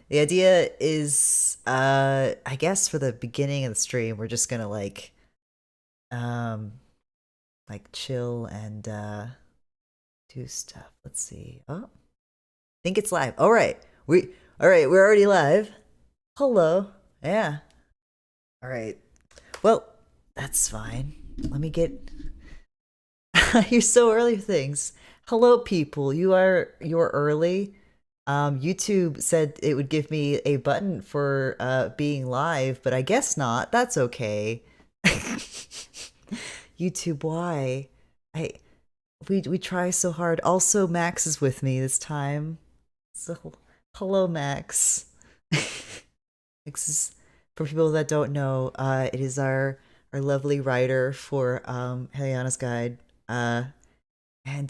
The idea is, I guess for the beginning of the stream, we're just gonna um, like chill and do stuff. Let's see. Oh, I think it's live. All right, all right, we're already live. Hello. Yeah. All right. Well, that's fine. Let me get. You're so early for things. Hello, people. You're early. YouTube said it would give me a button for being live, but I guess not. That's okay. YouTube, why? I we try so hard. Also, Max is with me this time. So hello, Max. Max is, for people that don't know, it is our lovely writer for Heliana's Guide. And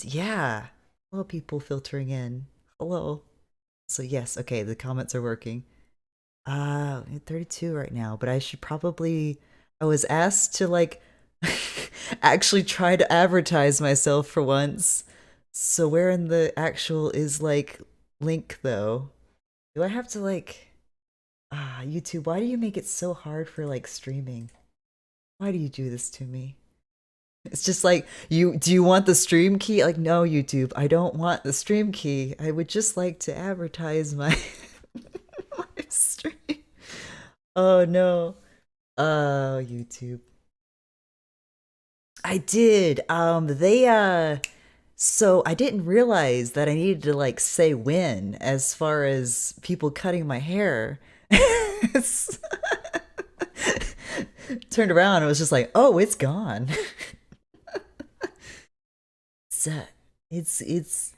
yeah, hello, people filtering in. Hello. So yes, okay, the comments are working. 32 right now, but I should probably. I was asked to like actually try to advertise myself for once. So where in the actual is like link though? Do I have to like YouTube, why do you make it so hard for like streaming? Why do you do this to me? It's just like, do you want the stream key? Like, no, YouTube, I don't want the stream key. I would just like to advertise my my stream. Oh no. YouTube. I did. So I didn't realize that I needed to like say when as far as people cutting my hair. Turned around and it was just like, oh, it's gone. It's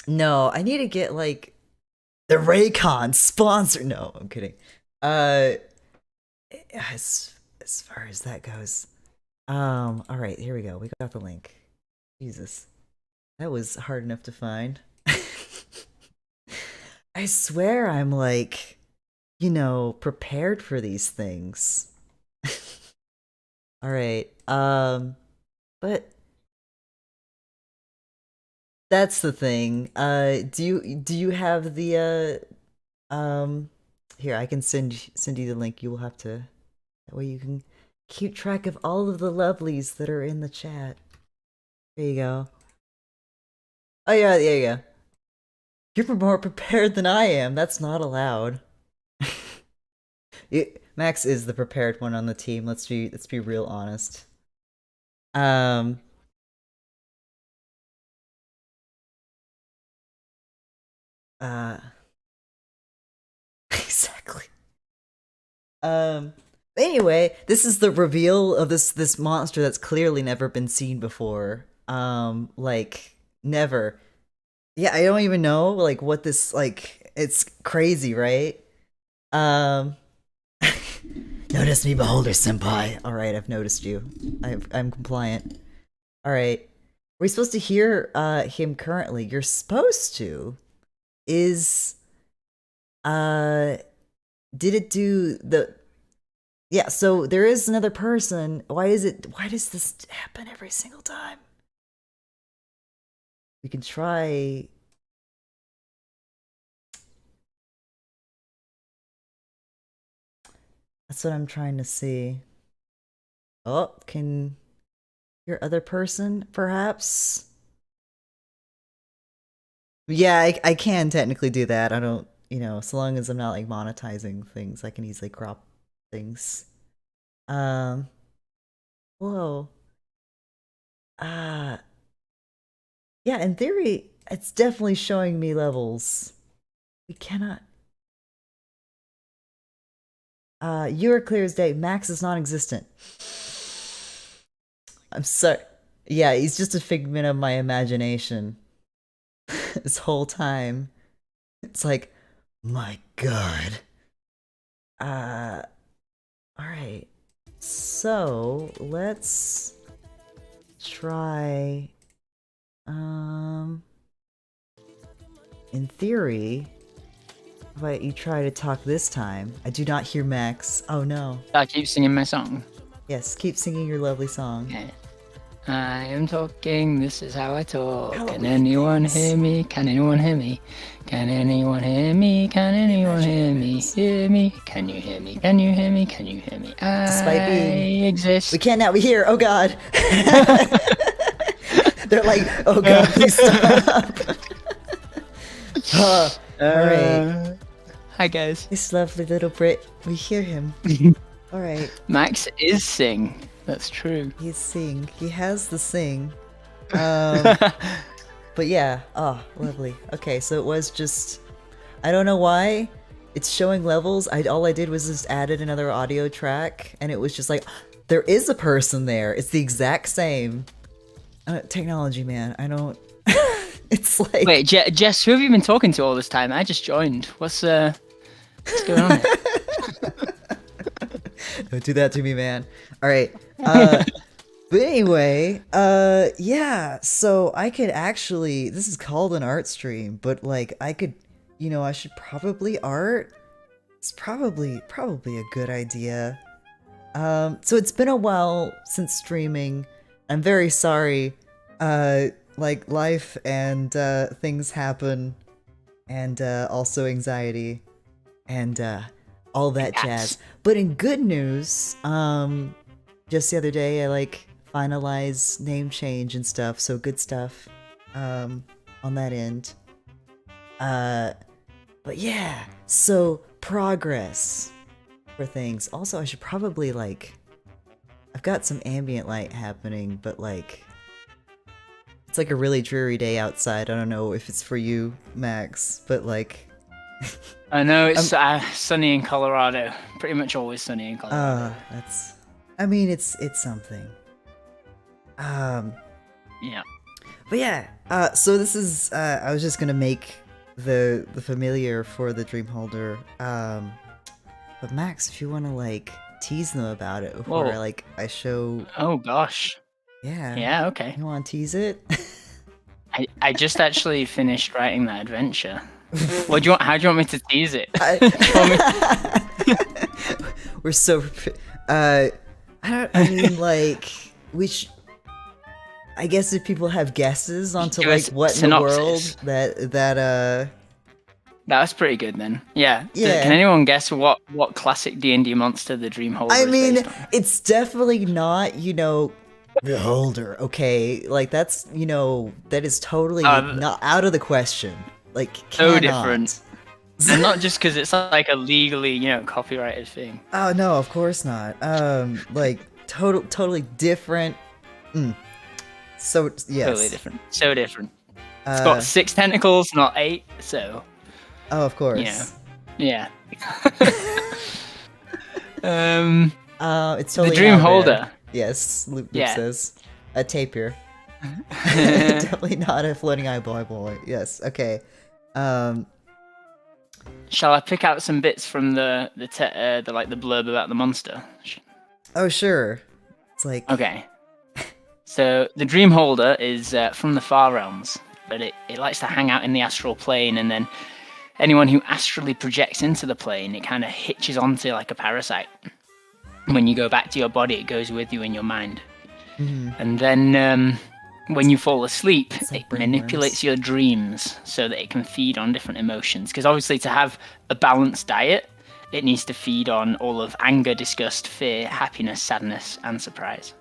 no, I need to get like the Raycon sponsor. No, I'm kidding. As far as that goes. All right, here we go. We got the link. Jesus. That was hard enough to find. I swear I'm like, prepared for these things. All right. But that's the thing. Do you have the here, I can send you the link. You will have to, that way you can keep track of all of the lovelies that are in the chat. There you go. Oh yeah, there you go. You're more prepared than I am. That's not allowed. Max is the prepared one on the team. Let's be real honest. Exactly. Anyway, this is the reveal of this monster that's clearly never been seen before. Like never. Yeah, I don't even know like what this like. It's crazy, right? Notice me, beholder senpai. All right, I've noticed you. I'm compliant. All right, are we supposed to hear him currently? You're supposed to. Is did it do the? Yeah, so there is another person. Why does this happen every single time? We can try. That's what I'm trying to see. Oh, can your other person perhaps? Yeah, I can technically do that. I don't, so long as I'm not like monetizing things, I can easily crop things. Whoa. Uh, yeah, in theory, it's definitely showing me levels. We cannot. You are clear as day. Max is non-existent. I'm sorry. Yeah, he's just a figment of my imagination. This whole time. It's like, my god. Alright. So, let's try, in theory, if you try to talk this time, I do not hear Max. Oh no. I keep singing my song. Yes, keep singing your lovely song. Okay. I am talking, this is how I talk. Can Halloween anyone things. hear me? Can anyone hear me? Can anyone hear me? Can anyone hear me? Imagineers. Hear me? Can you hear me? Can you hear me? Can you hear me? Despite I being, we exist. can't now. We hear. Oh God. They're like, oh God, please stop. All right. Hi guys. This lovely little Brit. We hear him. All right. Max is sing. That's true. He's sing. He has the sing. But yeah. Oh, lovely. Okay, so it was just. I don't know why. It's showing levels. All I did was just added another audio track, and it was just like, there is a person there. It's the exact same. Technology, man. I don't. It's like. Wait, Jess, who have you been talking to all this time? I just joined. What's going on here? Don't do that to me, man. All right. But anyway, yeah. So I could actually. This is called an art stream, but like I could, I should probably art. It's probably a good idea. So it's been a while since streaming. I'm very sorry. Like life and things happen, and also anxiety, and all that jazz. But in good news, just the other day I like finalized name change and stuff, so good stuff on that end. But yeah, so progress for things. Also, I should probably like, I've got some ambient light happening, but like it's like a really dreary day outside. I don't know if it's for you, Max, but like I know it's sunny in Colorado. Pretty much always sunny in Colorado. that's. I mean, it's something. Yeah. But yeah. So this is. I was just gonna make the familiar for the Dreamholder. But Max, if you want to like tease them about it before I show. Oh gosh. Yeah. Yeah. Okay. You want to tease it? I just actually finished writing that adventure. What do you want? How do you want me to tease it? We're so. I mean, like I guess if people have guesses onto like what synopsis. in the world That was pretty good then. Yeah. Yeah. Can anyone guess what classic D&D monster the Dreamholder is based on? It's definitely not, the Holder, okay? Like that's, that is totally not out of the question. Like so cannot. different. And not just because it's like a legally, copyrighted thing. Oh no, of course not. Like totally different. So yes. Totally different. So different. It's got 6 tentacles, not 8. So. Oh, of course. Yeah. It's totally the Dreamholder. Yes, Luke says a tapir. Definitely not a floating eyeball. Yes. Okay. Shall I pick out some bits from the blurb about the monster? Oh sure. It's like okay. So the Dreamholder is from the Far Realms, but it likes to hang out in the astral plane, and then anyone who astrally projects into the plane, it kind of hitches onto like a parasite. When you go back to your body, it goes with you in your mind. Mm-hmm. And then when you fall asleep, like it manipulates your dreams so that it can feed on different emotions. Because obviously to have a balanced diet, it needs to feed on all of anger, disgust, fear, happiness, sadness, and surprise.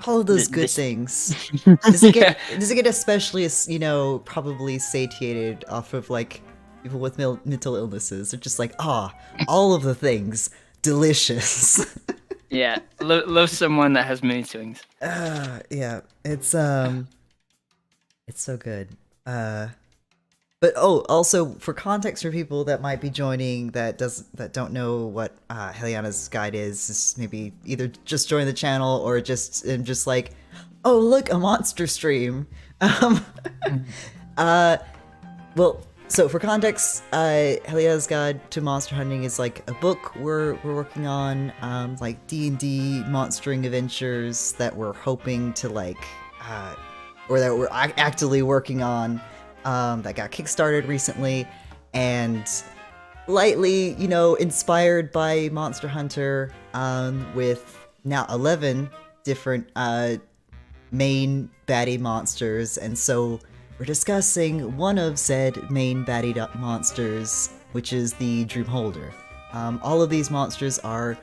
All of those good things. Does it get especially, probably satiated off of like people with mental illnesses? They're just like, all of the things, delicious. Yeah, love someone that has mood swings. Yeah, it's so good. But also for context for people that might be joining that don't know what Heliana's guide is maybe either just join the channel or just like, oh look, a monster stream. Well, so for context, Heliana's Guide to Monster Hunting is like a book we're working on, like D&D monstering adventures that we're hoping to like, or that we're actively working on. That got kickstarted recently, and lightly, inspired by Monster Hunter, with now 11 different main baddie monsters, and so we're discussing one of said main baddie monsters, which is the Dreamholder. All of these monsters are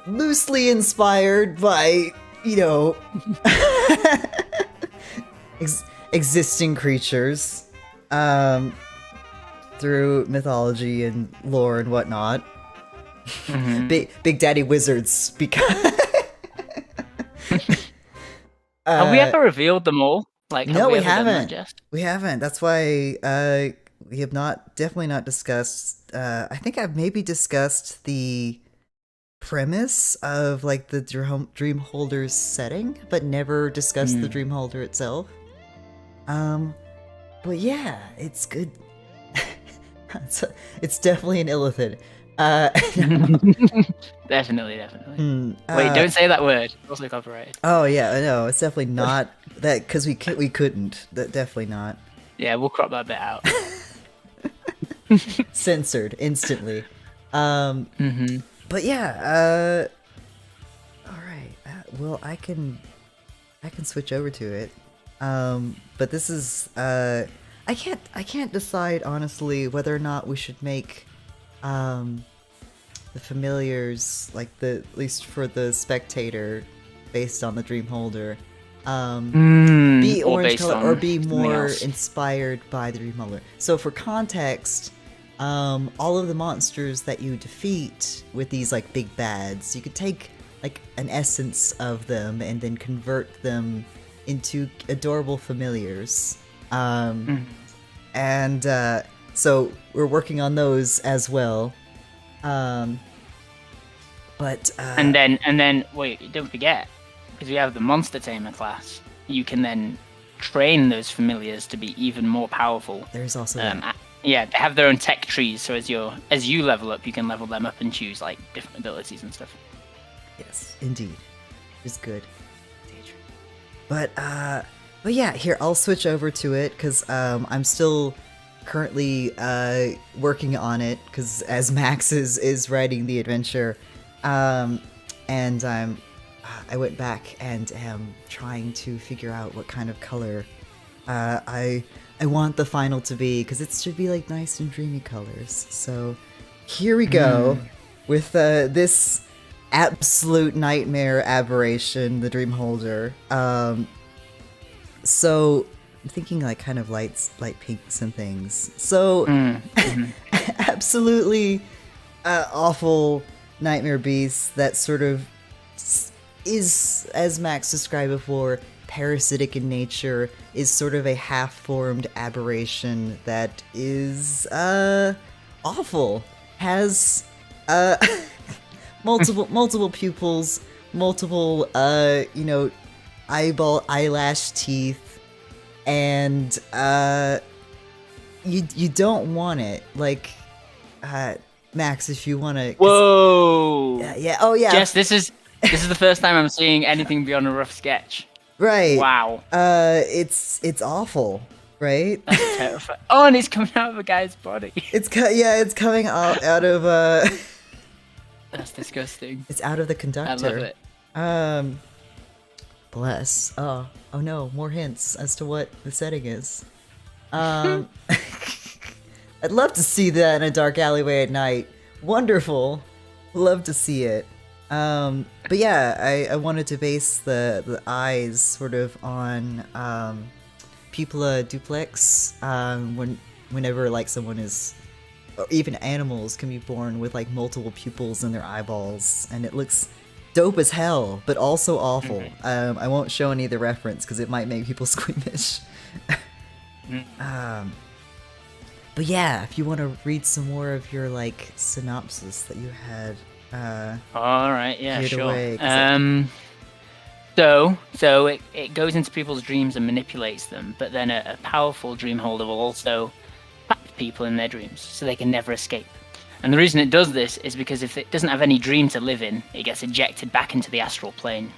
loosely inspired by, existing creatures through mythology and lore and whatnot. Mm-hmm. Big Daddy wizards, because Have we ever revealed them all? Like, have no, we we ever done that, haven't. Jess? We haven't. That's why we have definitely not discussed. I think I've maybe discussed the premise of like the Dreamholder's setting, but never discussed the Dreamholder itself. But yeah, it's good. It's definitely an illithid. Definitely. Wait, don't say that word. It's also copyrighted. Oh yeah, no, it's definitely not that, because we couldn't. That definitely not. Yeah, we'll crop that bit out. Censored instantly. Mm-hmm. But yeah, all right. Well, I can switch over to it. But this is I can't decide honestly whether or not we should make the familiars, like at least for the spectator, based on the Dreamholder, be Or orange based color on or be something more else. inspired by the Recolor. So for context, all of the monsters that you defeat with these like big bads, you could take like an essence of them and then convert them into adorable familiars. And so we're working on those as well. But And then wait, don't forget, because we have the monster tamer class, you can then train those familiars to be even more powerful. there's also that. Yeah, they have their own tech trees, so as you level up, you can level them up and choose like different abilities and stuff. Yes, indeed, it's good. But yeah, here I'll switch over to it because I'm still currently working on it, because as Max is writing the adventure, and I went back and am trying to figure out what kind of color I want the final to be, because it should be like nice and dreamy colors. So here we go with this absolute nightmare aberration, the Dreamholder. So I'm thinking like kind of light pinks and things. So absolutely awful nightmare beast that sort of is, as Max described before, parasitic in nature, is sort of a half-formed aberration that is awful. Has multiple pupils, multiple eyelash teeth, and you don't want it. Like Max, if you want to. Whoa! Yeah. Oh yeah. Jess, this is the first time I'm seeing anything beyond a rough sketch. Right. Wow. It's awful, right? That's terrifying. Oh, and it's coming out of a guy's body. It's coming out of That's disgusting. it's out of the conductor. I love it. Bless. Oh no, more hints as to what the setting is. I'd love to see that in a dark alleyway at night. Wonderful. Love to see it. But yeah, I wanted to base the eyes sort of on pupilla duplex. Whenever like someone is, or even animals can be born with like multiple pupils in their eyeballs, and it looks dope as hell, but also awful. I won't show any of the reference because it might make people squeamish. But yeah, if you want to read some more of your like synopsis that you had. All right, yeah, Get sure. away, 'cause So it goes into people's dreams and manipulates them, but then a powerful dream holder will also trap people in their dreams, so they can never escape. And the reason it does this is because if it doesn't have any dream to live in, it gets ejected back into the astral plane.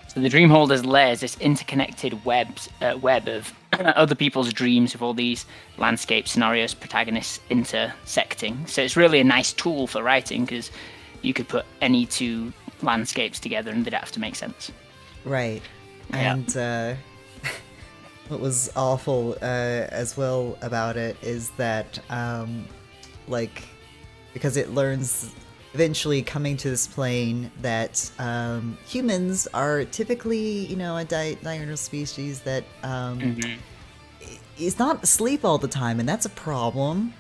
So the dream holder's lair is this interconnected web of other people's dreams with all these landscape scenarios, protagonists intersecting. So it's really a nice tool for writing, because you could put any two landscapes together and they'd have to make sense. Right. Yeah. And what was awful as well about it is that, like, because it learns eventually coming to this plane that humans are typically, you know, a diurnal species that is not asleep all the time, and that's a problem.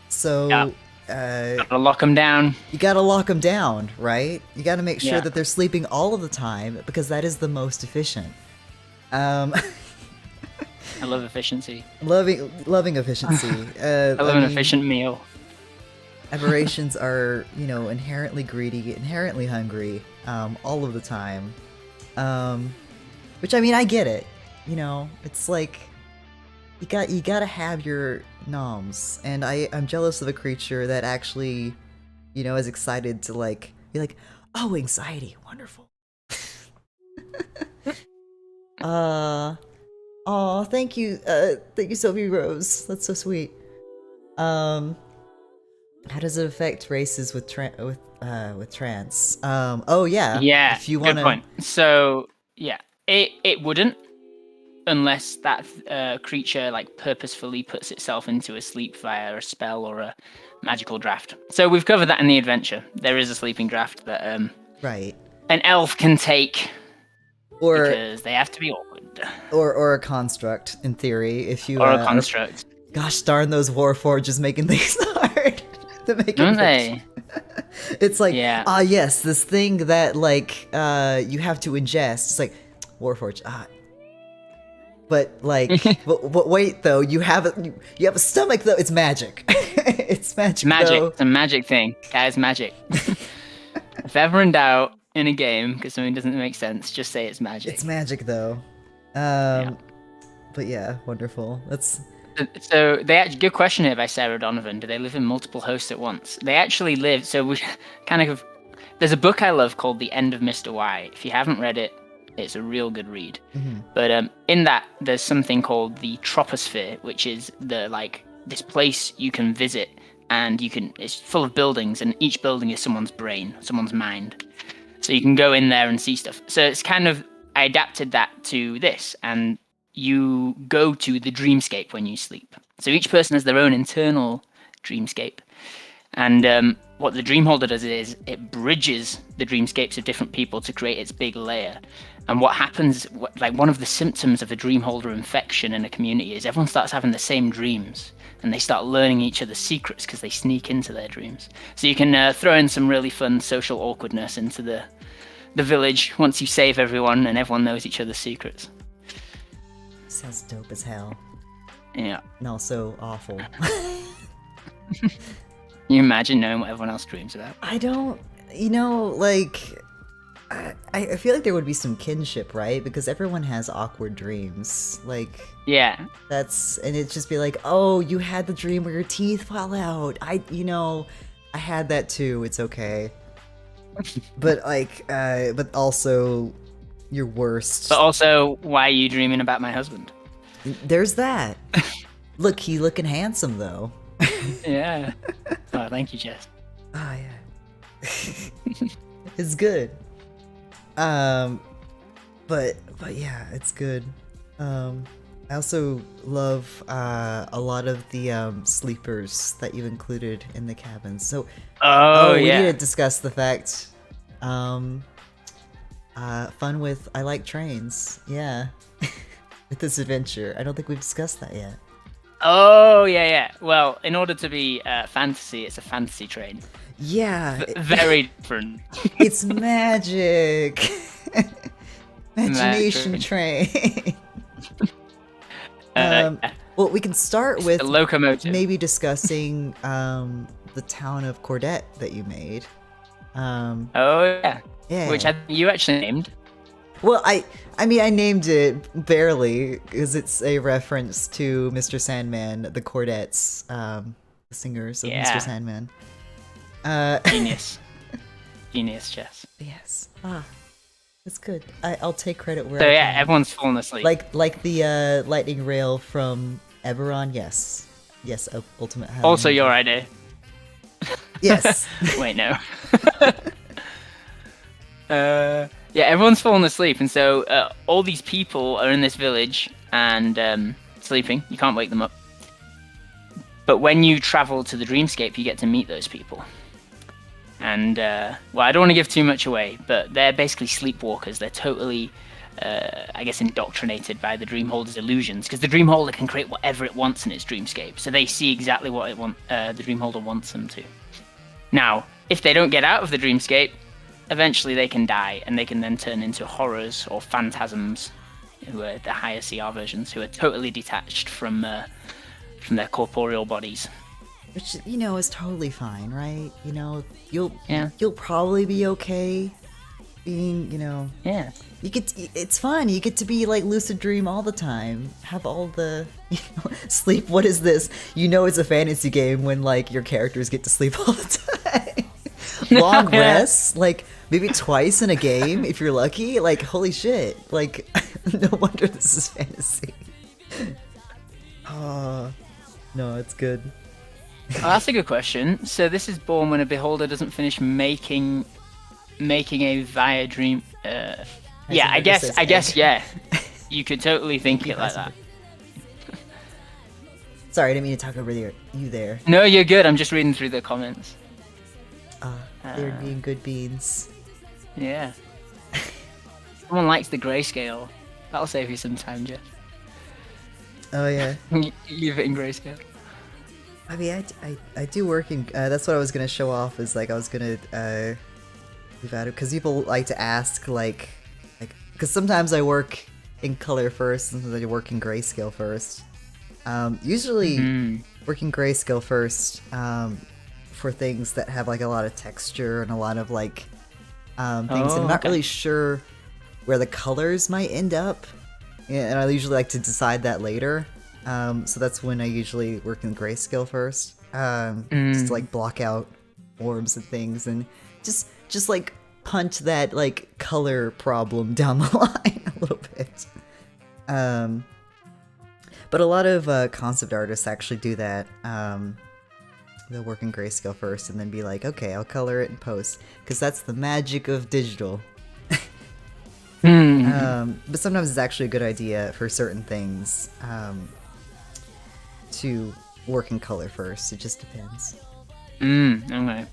So Gotta lock them down. you gotta lock them down, right? You gotta make sure Yeah. that they're sleeping all of the time because that is the most efficient. I love efficiency. Loving efficiency. I love an efficient meal. Aberrations are, you know, inherently greedy, inherently hungry, all of the time. Which, I mean, I get it. You know, it's like you gotta have your noms, and I'm jealous of a creature that actually, you know, is excited to like be like, oh, anxiety, wonderful. Oh, thank you, Sophie Rose. That's so sweet. How does it affect races with trans? Oh yeah. Yeah, If you good wanna, point. So yeah, it wouldn't unless that creature like purposefully puts itself into a sleep via a spell or a magical draft. So we've covered that in the adventure. There is a sleeping draft that right, an elf can take or because they have to be awkward, or a construct in theory. If you or a are, construct, gosh darn those warforges making things hard to make don't it. they? It's like, Yeah. yes, this thing that like you have to ingest. It's like warforge. But like, but wait though, you have a stomach though. It's magic. It's magic. Magic. Though. It's a magic thing. That is magic. If ever in doubt in a game because something doesn't make sense, just say it's magic. It's magic though. But yeah, wonderful. That's so they actually, good question here by Sarah Donovan. Do they live in multiple hosts at once? They actually live. So we kind of there's a book I love called The End of Mr. Y. If you haven't read it, it's a real good read. But in that there's something called the troposphere, which is the like this place you can visit, and it's full of buildings, and each building is someone's brain, someone's mind. So you can go in there and see stuff. So it's kind of I adapted that to this, and you go to the dreamscape when you sleep. So each person has their own internal dreamscape. And what the Dreamholder does is it bridges the dreamscapes of different people to create its big layer. And what happens, like one of the symptoms of a Dreamholder infection in a community is everyone starts having the same dreams. And they start learning each other's secrets because they sneak into their dreams. So you can throw in some really fun social awkwardness into the village once you save everyone and everyone knows each other's secrets. sounds dope as hell. Yeah. And also awful. Can you imagine knowing what everyone else dreams about? I don't, you know, like, I feel like there would be some kinship, right? Because everyone has awkward dreams. Like, Yeah. and it'd just be like, oh, you had the dream where your teeth fall out. I had that too. It's okay. But like, but also, your worst. But also, why are you dreaming about my husband? There's that. Look, he looking handsome though. Yeah. Oh, thank you, Jess. Oh yeah. It's good. But yeah, it's good. I also love a lot of the sleepers that you included in the cabin. So we yeah. need to discuss the fact fun with I like trains. Yeah. With this adventure. I don't think we've discussed that yet. Oh, yeah. Well, in order to be fantasy, it's a fantasy train. Yeah. Very different. It's magic. Imagination train. Well, we can start with a locomotive. maybe discussing the town of Cordette that you made. Oh, yeah. Yeah. Which you actually named. Well, I mean, I named it barely because it's a reference to Mr. Sandman, the Cordettes, the singers of Yeah. Mr. Sandman. Genius. Genius, Jess. Yes. That's good. I'll take credit where So, I yeah, can. everyone's fallen asleep. Like the lightning rail from Eberron. Yes. Ultimate. Howdy. Also your idea. Yes. Wait, no. Yeah, everyone's fallen asleep, and so all these people are in this village and sleeping. You can't wake them up. But when you travel to the dreamscape, you get to meet those people. And well, I don't want to give too much away, but they're basically sleepwalkers. They're totally, I guess, indoctrinated by the Dreamholder's illusions, because the Dreamholder can create whatever it wants in its dreamscape. So they see exactly what the Dreamholder wants them to. Now, if they don't get out of the dreamscape, eventually they can die, and they can then turn into horrors or phantasms, who are the higher CR versions, who are totally detached from their corporeal bodies. Which, is totally fine, right? Yeah. You'll probably be okay being, Yeah. it's fun. You get to be like lucid dream all the time. Have all the sleep. What is this? It's a fantasy game when like your characters get to sleep all the time. Long rests, like maybe twice in a game if you're lucky. Like holy shit! Like no wonder this is fantasy. Oh no, it's good. Oh, that's a good question. So this is born when a beholder doesn't finish making a via dream. Yeah, I guess, yeah. You could totally think it like that. Sorry, I didn't mean to talk over you there. No, you're good. I'm just reading through the comments. They're being good beans. Yeah. Someone likes the grayscale. That'll save you some time, Jeff. Oh yeah. Leave it in grayscale. I mean, I do work in. That's what I was gonna show off. Is like I was gonna leave out because people like to ask like because sometimes I work in color first, and sometimes I work in grayscale first. Usually working grayscale first for things that have like a lot of texture and a lot of like things. And I'm not really sure where the colors might end up, and I usually like to decide that later. So that's when I usually work in grayscale first, just to like block out orbs and things, and just like punch that like color problem down the line a little bit. But a lot of concept artists actually do that. They'll work in grayscale first and then be like, okay, I'll color it in post, because that's the magic of digital. But sometimes it's actually a good idea for certain things to work in color first. It just depends. Okay.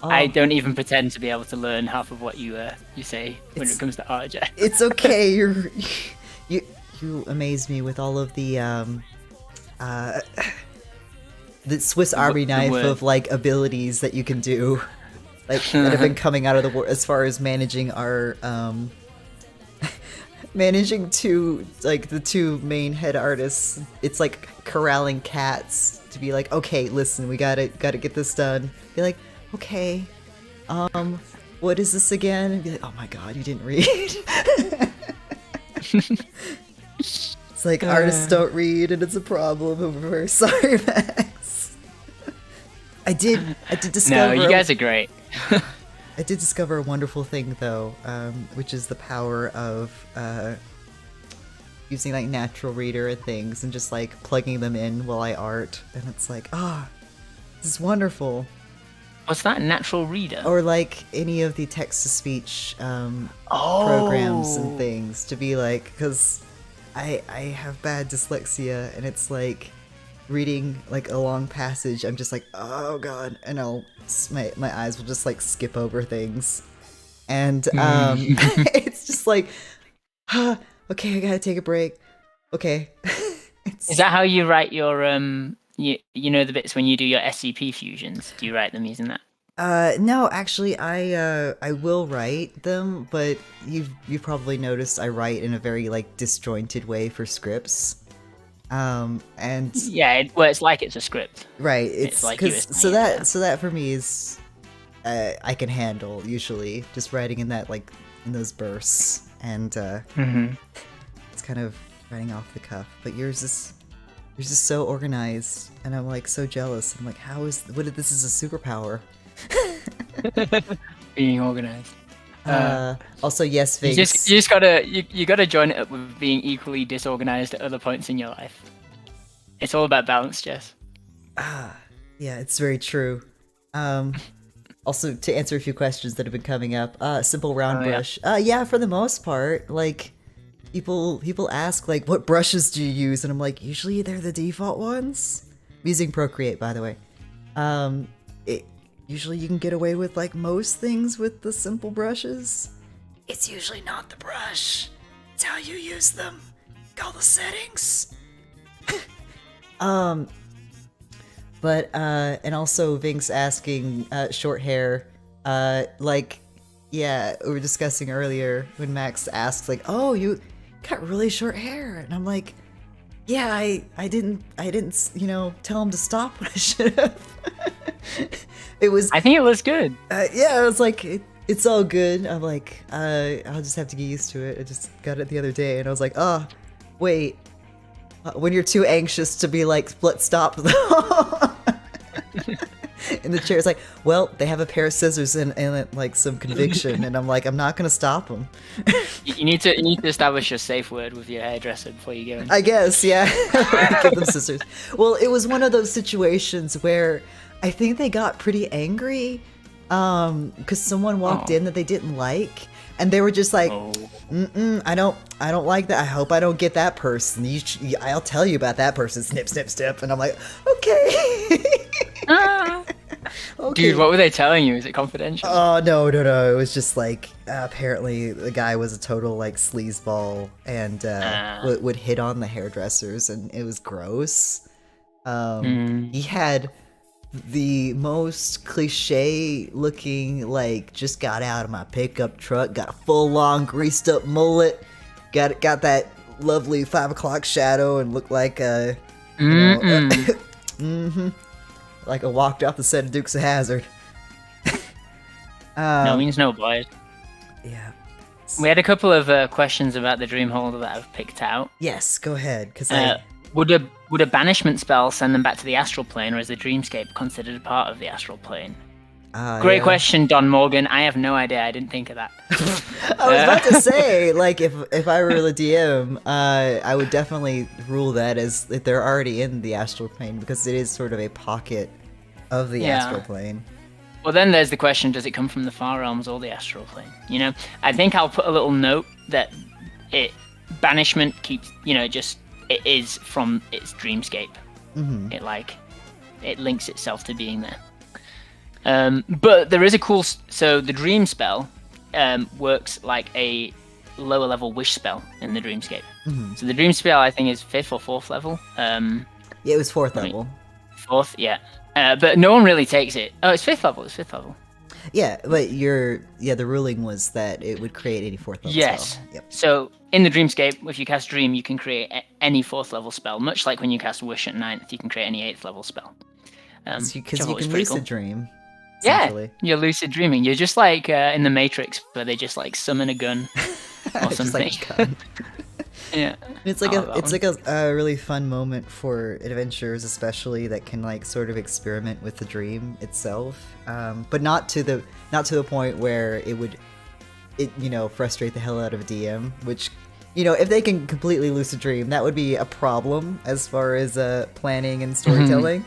I don't even pretend to be able to learn half of what you say when it comes to art, Jeff. It's okay. You amaze me with all of the Swiss Army knife of like abilities that you can do, like that have been coming out of the war as far as managing our managing the two main head artists. It's like corralling cats to be like, okay, listen, we gotta get this done. Be like, okay, what is this again? And be like, oh my god, you didn't read. It's like artists don't read, and it's a problem. I'm very sorry, Max. I did discover. No, you guys are great. I did discover a wonderful thing though, which is the power of using like natural reader and things, and just like plugging them in while I art, and it's like, this is wonderful. What's that, natural reader? Or like any of the text-to-speech programs and things, to be like, because I have bad dyslexia, and it's like reading like a long passage, I'm just like, oh god, and my eyes will just like skip over things, and it's just like, okay, I gotta take a break. Okay. Is that how you write your you know the bits when you do your SCP fusions? Do you write them using that? No, actually, I will write them, but you've probably noticed I write in a very like disjointed way for scripts. And yeah, well, it's like it's a script, right? It's like so that for me is I can handle usually just writing in that like in those bursts, and it's kind of writing off the cuff. But yours is so organized, and I'm like so jealous. I'm like, this is a superpower. Being organized. Also, yes, Vince. You just gotta join it up with being equally disorganized at other points in your life. It's all about balance, Jess. Yeah, it's very true. Also, to answer a few questions that have been coming up, simple round Oh, yeah. brush. Yeah, for the most part, like people ask like, what brushes do you use, and I'm like, usually they're the default ones. I'm using Procreate, by the way. It usually you can get away with like most things with the simple brushes. It's usually not the brush; it's how you use them. Call the settings. But and also Vince asking short hair, like, yeah, we were discussing earlier when Max asked like, oh, you got really short hair, and I'm like, yeah, I didn't tell him to stop when I should have. It was, I think it was good. yeah, I was like, it's all good. I'm like, I'll just have to get used to it. I just got it the other day, and I was like, oh, wait. When you're too anxious to be like, let's stop. And the chair's like, well, they have a pair of scissors and like some conviction, and I'm like, I'm not gonna stop them. You need to establish a safe word with your hairdresser before you go in. I guess, yeah. Give them scissors. Well, it was one of those situations where I think they got pretty angry because someone walked in that they didn't like, and they were just like, I don't like that. I hope I don't get that person. I'll tell you about that person. Snip, snip, snip. And I'm like, okay. Okay. Dude, what were they telling you? Is it confidential? Oh, no. It was just like, apparently the guy was a total like sleazeball and would hit on the hairdressers, and it was gross. He had the most cliche looking, like, just got out of my pickup truck, got a full long greased up mullet, got that lovely 5 o'clock shadow, and looked like a like I walked off the set of Dukes of Hazzard. No means no, boys. Yeah. We had a couple of questions about the dream holder that I've picked out. Yes, go ahead, because would a banishment spell send them back to the astral plane, or is the dreamscape considered a part of the astral plane? Great question, Don Morgan. I have no idea. I didn't think of that. I was about to say, like, if I were the DM, I would definitely rule that as if they're already in the astral plane, because it is sort of a pocket of the astral plane. Well, then there's the question: does it come from the far realms or the astral plane? You know, I think I'll put a little note that banishment keeps, it is from its dreamscape. Mm-hmm. It links itself to being there. But there is a cool. So the dream spell works like a lower level wish spell in the dreamscape. Mm-hmm. So the dream spell, I think, is 5th or 4th level. Yeah, it was 4th level. 4th, yeah. But no one really takes it. Oh, it's 5th level. It's 5th level. Yeah, but the ruling was that it would create any 4th level yes. spell. Yep. So in the dreamscape, if you cast dream, you can create any 4th level spell. Much like when you cast wish at 9th, you can create any 8th level spell. Because you can lucid dream. Yeah, you're lucid dreaming. You're just like in the Matrix, where they just like summon a gun or something. Like a gun. Yeah, it's like a really fun moment for adventurers, especially that can like sort of experiment with the dream itself, but not to the point where it frustrate the hell out of a DM. Which, if they can completely lucid dream, that would be a problem as far as planning and storytelling.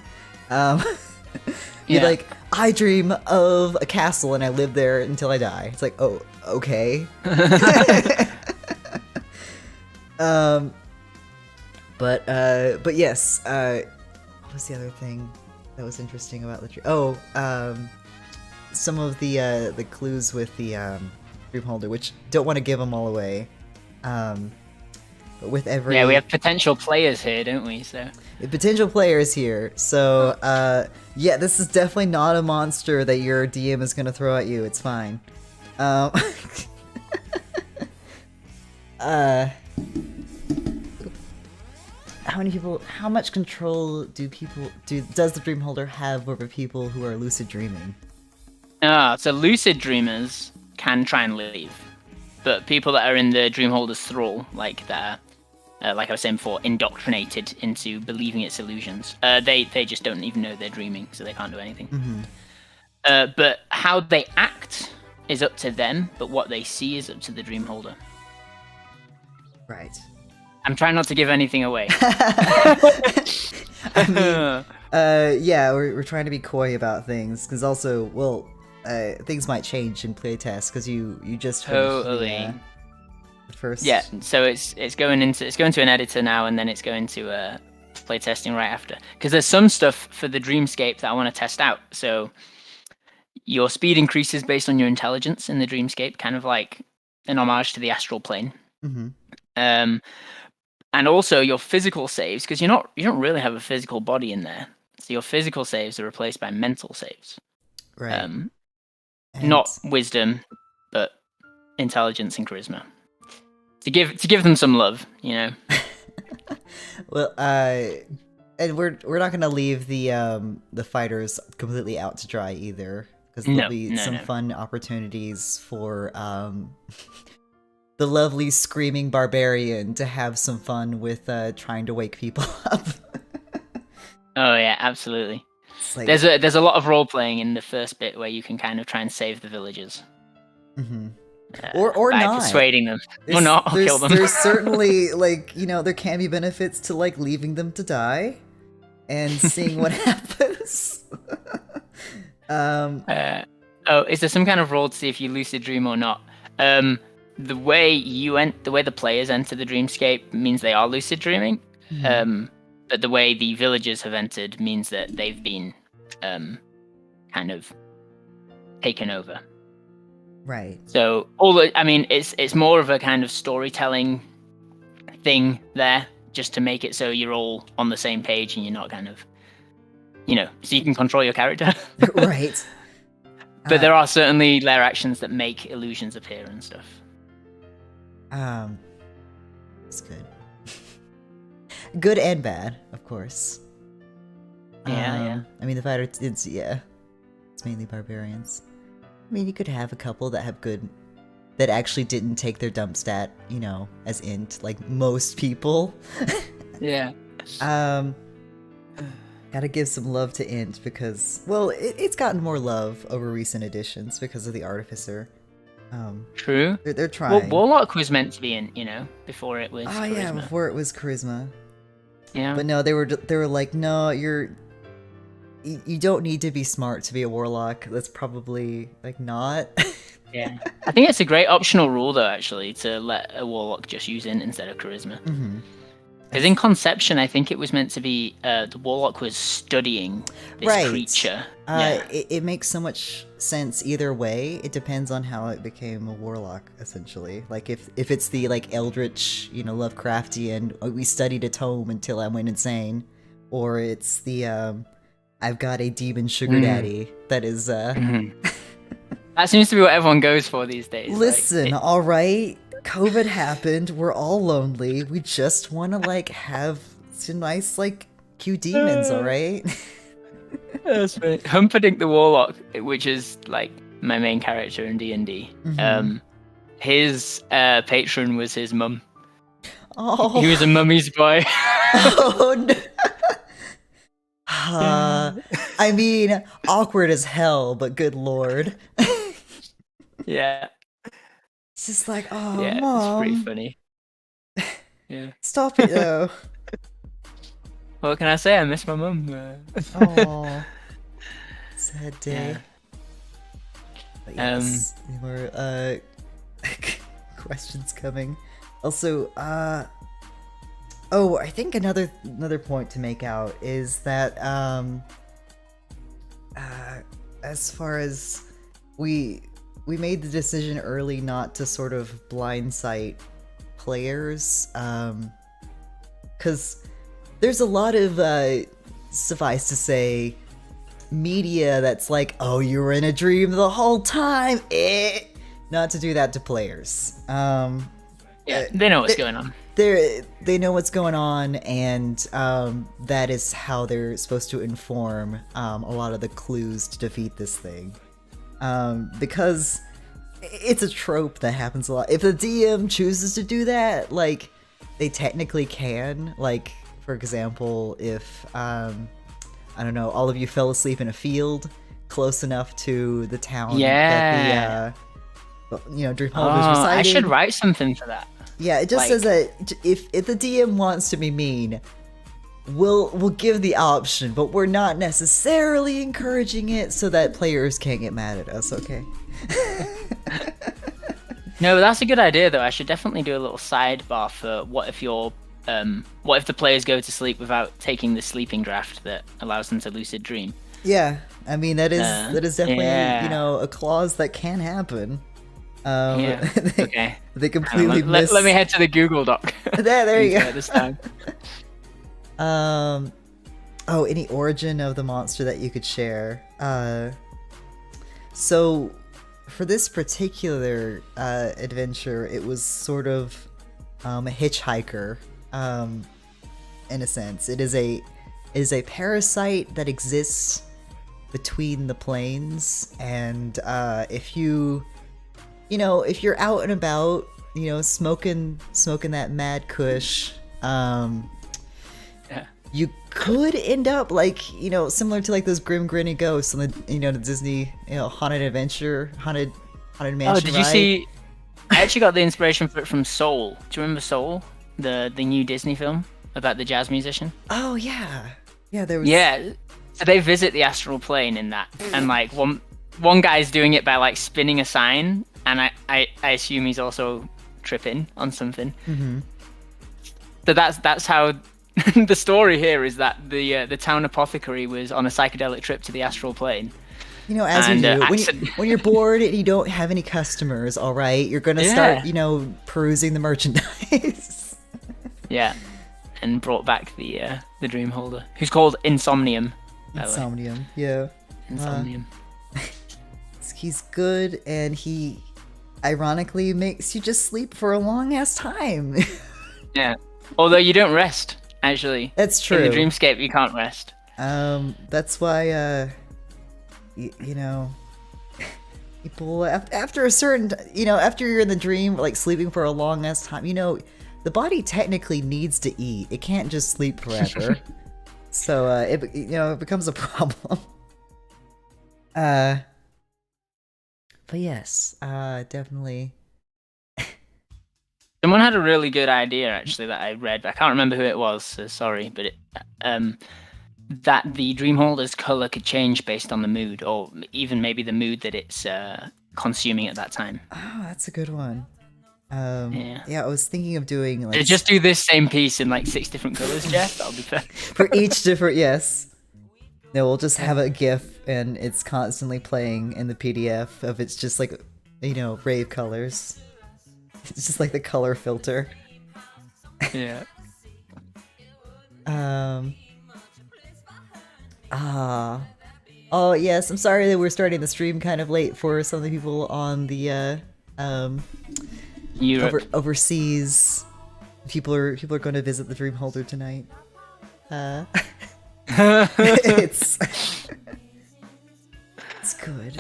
You're like, I dream of a castle and I live there until I die. It's like, oh, okay. But yes, what was the other thing that was interesting about the dream? Oh, some of the clues with the dream holder, which don't want to give them all away. But with every we have potential players here, don't we? So potential players here. So this is definitely not a monster that your DM is gonna throw at you. It's fine. How much control does the dream holder have over people who are lucid dreaming? So lucid dreamers can try and leave, but people that are in the dream holder's thrall, like that, like I was saying before, indoctrinated into believing it's illusions, they just don't even know they're dreaming, so they can't do anything. Mm-hmm. But how they act is up to them, but what they see is up to the dream holder. Right. I'm trying not to give anything away. I mean, we're trying to be coy about things, because also, things might change in playtest because you just finished Totally. the first. Yeah. So it's going to an editor now, and then it's going to play testing right after. Because there's some stuff for the Dreamscape that I want to test out. So your speed increases based on your intelligence in the Dreamscape, kind of like an homage to the astral plane. Mm-hmm. And also your physical saves, because you don't really have a physical body in there. So your physical saves are replaced by mental saves. Right. Not wisdom, but intelligence and charisma. To give them some love, you know. Well, and we're not gonna leave the fighters completely out to dry either, because there'll be some fun opportunities for the lovely screaming barbarian to have some fun with trying to wake people up. Oh yeah, absolutely. Like, there's a lot of role playing in the first bit where you can kind of try and save the villagers. Mm-hmm. Or by not persuading them, or not, or kill them. There's certainly there can be benefits to leaving them to die and seeing what happens. Is there some kind of role to see if you lucid dream or not? The way the players enter the dreamscape means they are lucid dreaming. Mm-hmm. But the way the villagers have entered means that they've been kind of taken over. Right. So it's more of a kind of storytelling thing there, just to make it so you're all on the same page and you're not kind of, so you can control your character. Right. But there are certainly lair actions that make illusions appear and stuff. It's good. Good and bad, of course. Yeah. I mean, the fighter, it's mainly barbarians. I mean, you could have a couple that have good, that actually didn't take their dump stat, as int, like most people. Yeah. Gotta give some love to int because, well, it's gotten more love over recent editions because of the artificer. True. They're trying. Well, Warlock was meant to be in, before it was. Oh charisma. yeah, before it was charisma. Yeah. But no, they were like, no, you don't need to be smart to be a warlock. That's probably not. Yeah. I think it's a great optional rule though, actually, to let a warlock just use int instead of charisma. Mm-hmm. Because in conception, I think it was meant to be the warlock was studying this creature. It makes so much sense either way. It depends on how it became a warlock, essentially. Like if it's the eldritch, Lovecraftian, we studied a tome until I went insane, or it's the I've got a demon sugar daddy that is. Mm-hmm. That seems to be what everyone goes for these days. Listen, all right. COVID happened. We're all lonely. We just want to have some nice cute demons, all right? That's right. Humperdinck the Warlock, which is my main character in D&D. Mm-hmm. His patron was his mum. Oh, he was a mummy's boy. Oh no. I mean, awkward as hell, but good lord. Yeah. It's just oh, yeah, Mom. It's pretty funny. Yeah. Stop it, though. What can I say? I miss my mum. Oh. Sad day. Yeah. Yes, more questions coming. Also, I think another point to make out is that as far as we made the decision early not to sort of blindsight players, because there's a lot of, suffice to say, media that's oh, you were in a dream the whole time. Not to do that to players. Yeah, they know what's going on. They know what's going on, and that is how they're supposed to inform a lot of the clues to defeat this thing. Because it's a trope that happens a lot. If the DM chooses to do that, they technically can. For example, if, I don't know, all of you fell asleep in a field close enough to the town that the, Dreamhold was residing. I should write something for that. Yeah, it just says that if the DM wants to be mean, we'll give the option, but we're not necessarily encouraging it so that players can't get mad at us, okay? No, but that's a good idea though. I should definitely do a little sidebar for what if the players go to sleep without taking the sleeping draft that allows them to lucid dream. Yeah, I mean that is definitely yeah. a clause that can happen. Yeah. Okay. They completely miss. Let me head to the Google Doc. There you go. This time. Oh, any origin of the monster that you could share? So for this particular adventure, it was sort of a hitchhiker. In a sense, it is a parasite that exists between the planes, and if you're out and about, smoking that mad kush, you could end up like, similar to like those grim grinny ghosts on the the Disney haunted mansion. Oh, did you see? I actually got the inspiration for it from Soul. Do you remember Soul, the new Disney film about the jazz musician? Oh yeah, there was. Yeah, so they visit the astral plane in that, and like one guy's doing it by like spinning a sign, and I assume he's also tripping on something. Mm-hmm. So that's how the story here is that the town apothecary was on a psychedelic trip to the astral plane. As you do, when you're bored and you don't have any customers, all right, you're gonna start, perusing the merchandise. Yeah, and brought back the dream holder, who's called Insomnium. Insomnium, yeah. Insomnium. He's good, and he ironically makes you just sleep for a long ass time. Yeah, although you don't rest. Actually, that's true. In the dreamscape, you can't rest. That's why people after a certain after you're in the dream, like sleeping for a long ass time, the body technically needs to eat. It can't just sleep forever. So it becomes a problem. But yes, definitely. Someone had a really good idea actually that I read. I can't remember who it was, so sorry, but that the dream holder's color could change based on the mood, or even maybe the mood that it's consuming at that time. Oh, that's a good one. Yeah, I was thinking of doing like just do this same piece in like 6 different colors, Jeff. That'll be fair. For each different, yes. No, we'll just have a GIF, and it's constantly playing in the PDF of it's just like rave colors. It's just like the color filter. Yeah. Oh yes, I'm sorry that we're starting the stream kind of late for some of the people on the overseas. People are going to visit the dream holder tonight. It's good.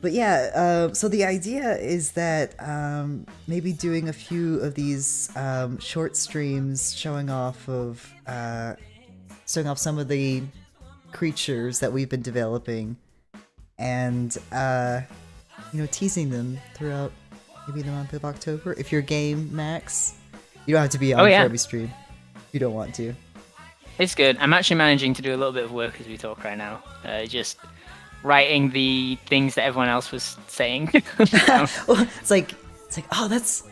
But yeah, so the idea is that maybe doing a few of these short streams showing off some of the creatures that we've been developing, and teasing them throughout maybe the month of October. If you're game, Max, you don't have to be on for every stream. You don't want to. It's good. I'm actually managing to do a little bit of work as we talk right now. Just writing the things that everyone else was saying. Well, it's like, oh, that's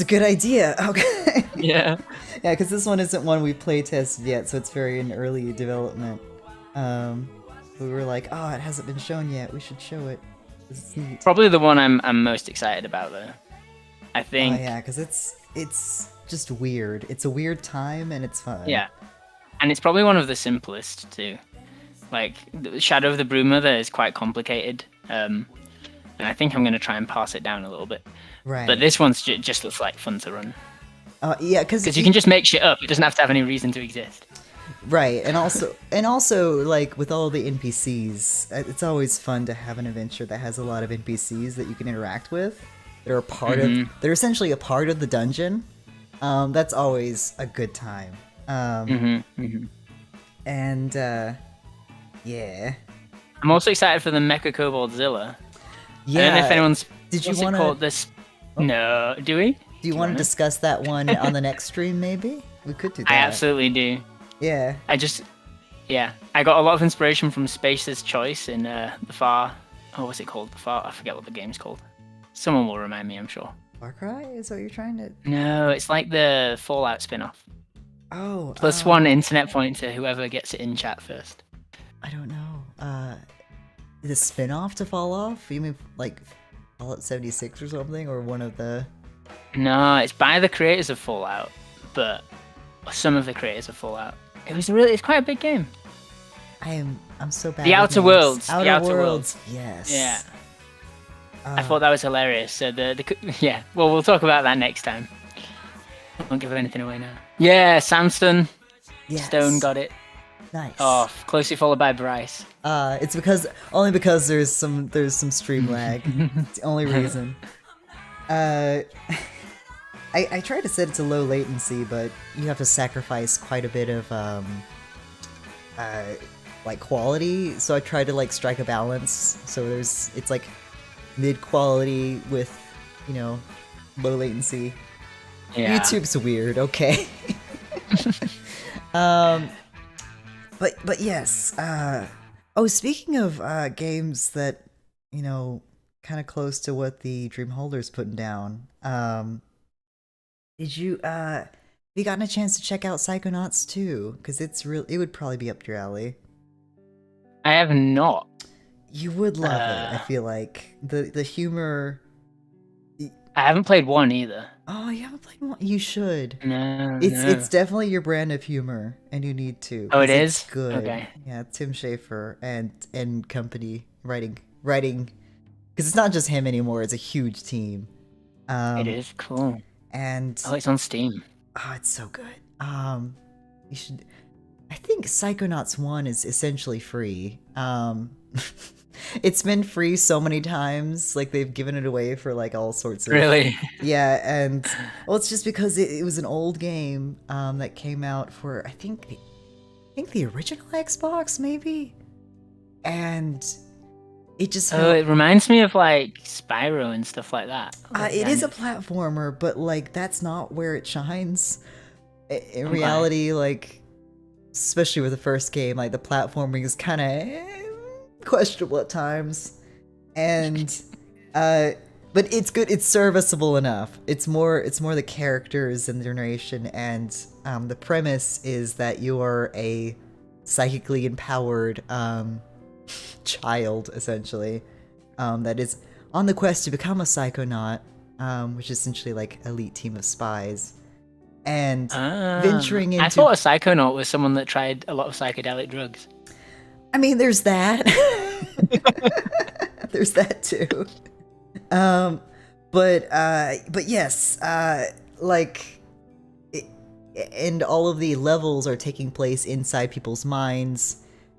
a good idea. Okay. Yeah. Yeah, because this one isn't one we play tested yet, so it's very in early development. We were like, oh, it hasn't been shown yet. We should show it. It's neat. Probably the one I'm most excited about, though. I think. Oh yeah, because it's just weird. It's a weird time, and it's fun. Yeah, and it's probably one of the simplest too. Like Shadow of the Broodmother is quite complicated, and I think I'm going to try and pass it down a little bit. Right. But this one's just looks like fun to run. Yeah, because you can just make shit up. It doesn't have to have any reason to exist. Right, and also like with all the NPCs, it's always fun to have an adventure that has a lot of NPCs that you can interact with. They're they're essentially a part of the dungeon. That's always a good time. And yeah, I'm also excited for the Mecha Koboldzilla. Yeah, I don't know if anyone's. Did you want to this? Oh. No, do we? Do you want to discuss that one on the next stream? Maybe we could do that. I absolutely do. Yeah. I just, yeah, I got a lot of inspiration from Space's Choice in the Far. Oh, what's it called? The Far. I forget what the game's called. Someone will remind me, I'm sure. Far Cry is what you're trying to. No, it's like the Fallout spin-off. Oh, +1 internet point to whoever gets it in chat first. I don't know. The spin-off to Fall Off? You mean like Fallout 76 or something, or one of the? No, it's by the creators of Fallout, but some of the creators of Fallout. It's quite a big game. I'm so bad. The with Outer names. Worlds. Outer The Outer Worlds. Worlds. Yes. Yeah. I thought that was hilarious. So yeah. Well, we'll talk about that next time. I won't give anything away now. Yeah, Samson. Yes. Stone got it. Nice. Oh, closely followed by Bryce. It's only because there's some stream lag. It's the only reason. I tried to set it to low latency, but you have to sacrifice quite a bit of like quality. So I tried to like strike a balance. So it's like mid quality with, you know, low latency. Yeah. YouTube's weird, okay. But yes. Oh, speaking of games that, you know, kind of close to what the Dream Holder's putting down. Did you have you gotten a chance to check out Psychonauts 2? Because it would probably be up your alley. I have not. You would love it. I feel like the humor. I haven't played 1 either. Oh, you haven't played one? You should. No. It's definitely your brand of humor, and you need to. Oh, it 'cause is? it's good. Okay. Yeah, Tim Schafer and company writing because it's not just him anymore. It's a huge team. It is cool. And Oh, it's on Steam. oh, it's so good. You should. I think Psychonauts 1 is essentially free. It's been free so many times, like they've given it away for like all sorts of. Really? Yeah, and well, it's just because it was an old game that came out for I think the original Xbox maybe, and it just felt, it reminds me of like Spyro and stuff like that. it is a platformer, but like that's not where it shines. In Okay. reality, like especially with the first game, like the platforming is kind of questionable at times, and but it's good. It's serviceable enough. It's more the characters and the narration, and the premise is that you are a psychically empowered child, essentially, that is on the quest to become a psychonaut, which is essentially like elite team of spies, and venturing into. I thought a psychonaut was someone that tried a lot of psychedelic drugs. I mean, there's that. There's that too. But yes, like, and all of the levels are taking place inside people's minds,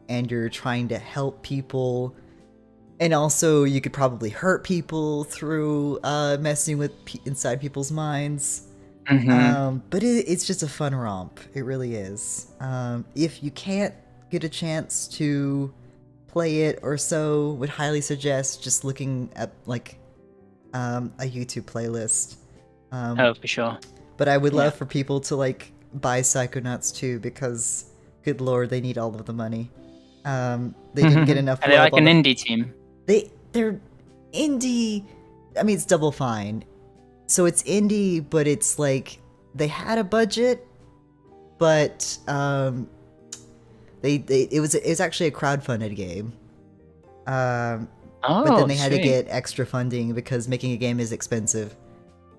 and you're trying to help people, and also you could probably hurt people through messing with inside people's minds. Mm-hmm. But it's just a fun romp. It really is. If you can't get a chance to play it or so, would highly suggest just looking at like a YouTube playlist. Oh, for sure. But I would love for people to like buy Psychonauts 2 because, good lord, they need all of the money. They didn't get enough. Are they like an indie team? They're indie. I mean, it's Double Fine, so it's indie, but it's like they had a budget, but it was actually a crowdfunded game. But then they had to get extra funding because making a game is expensive,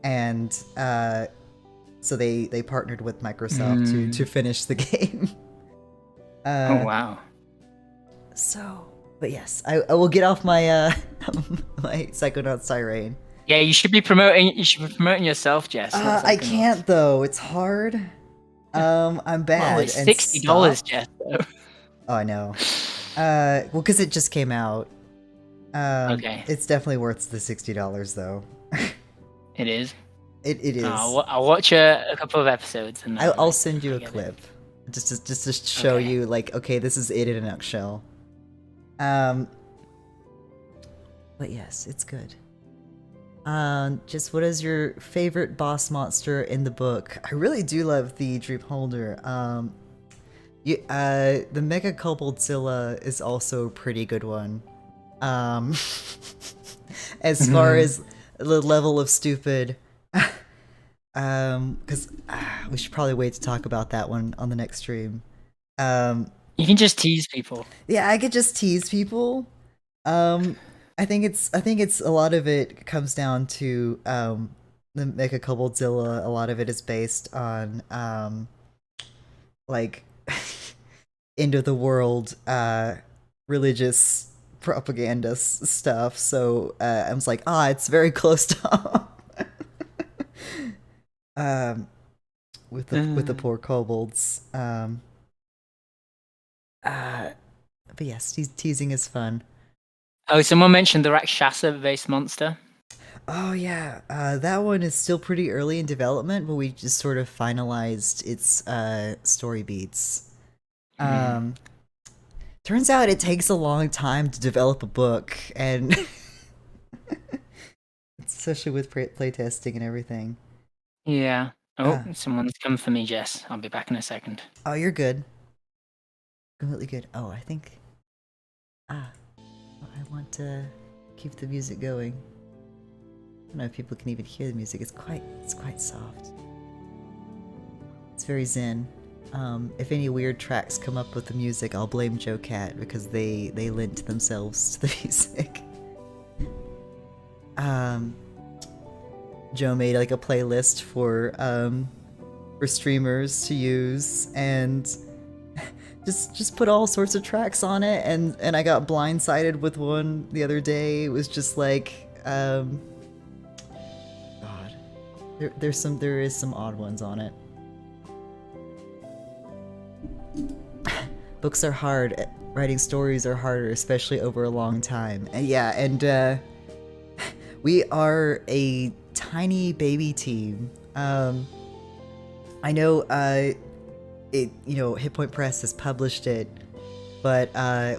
and so they partnered with Microsoft to finish the game. Oh wow! So, but yes, I will get off my my Psychonauts tirade. Yeah, you should be promoting. You should be promoting yourself, Jess. I can't though. It's hard. I'm bad. Well, it's $60, Jess. Oh, I know. Well, because it just came out. Okay. It's definitely worth the $60 though. It is. It is. I'll watch a couple of episodes and then I'll send you a clip, just to show you like, okay, this is it in a nutshell. But yes, it's good. Just what is your favorite boss monster in the book? I really do love the Dream Holder. The Mega Koboldzilla is also a pretty good one. As far as the level of stupid, because we should probably wait to talk about that one on the next stream. You can just tease people. Yeah, I could just tease people. I think it's a lot of it comes down to the Mega Koboldzilla. A lot of it is based on like end of the world religious propaganda stuff. So I was like, it's very close to home. With the poor kobolds. But yes, teasing is fun. Oh, someone mentioned the Rakshasa-based monster. Oh yeah, that one is still pretty early in development, but we just sort of finalized its story beats. Turns out it takes a long time to develop a book, and especially with playtesting and everything. Yeah. Oh, someone's come for me, Jess. I'll be back in a second. Oh, you're good. Completely good. Oh, I think. I want to keep the music going. I don't know if people can even hear the music. It's quite soft. It's very zen. If any weird tracks come up with the music, I'll blame Joe Cat because they lent themselves to the music. Joe made like a playlist for streamers to use and just put all sorts of tracks on it, and I got blindsided with one the other day. It was just like God. There is some odd ones on it. Books are hard. Writing stories are harder, especially over a long time. And we are a tiny baby team. I know Hit Point Press has published it, but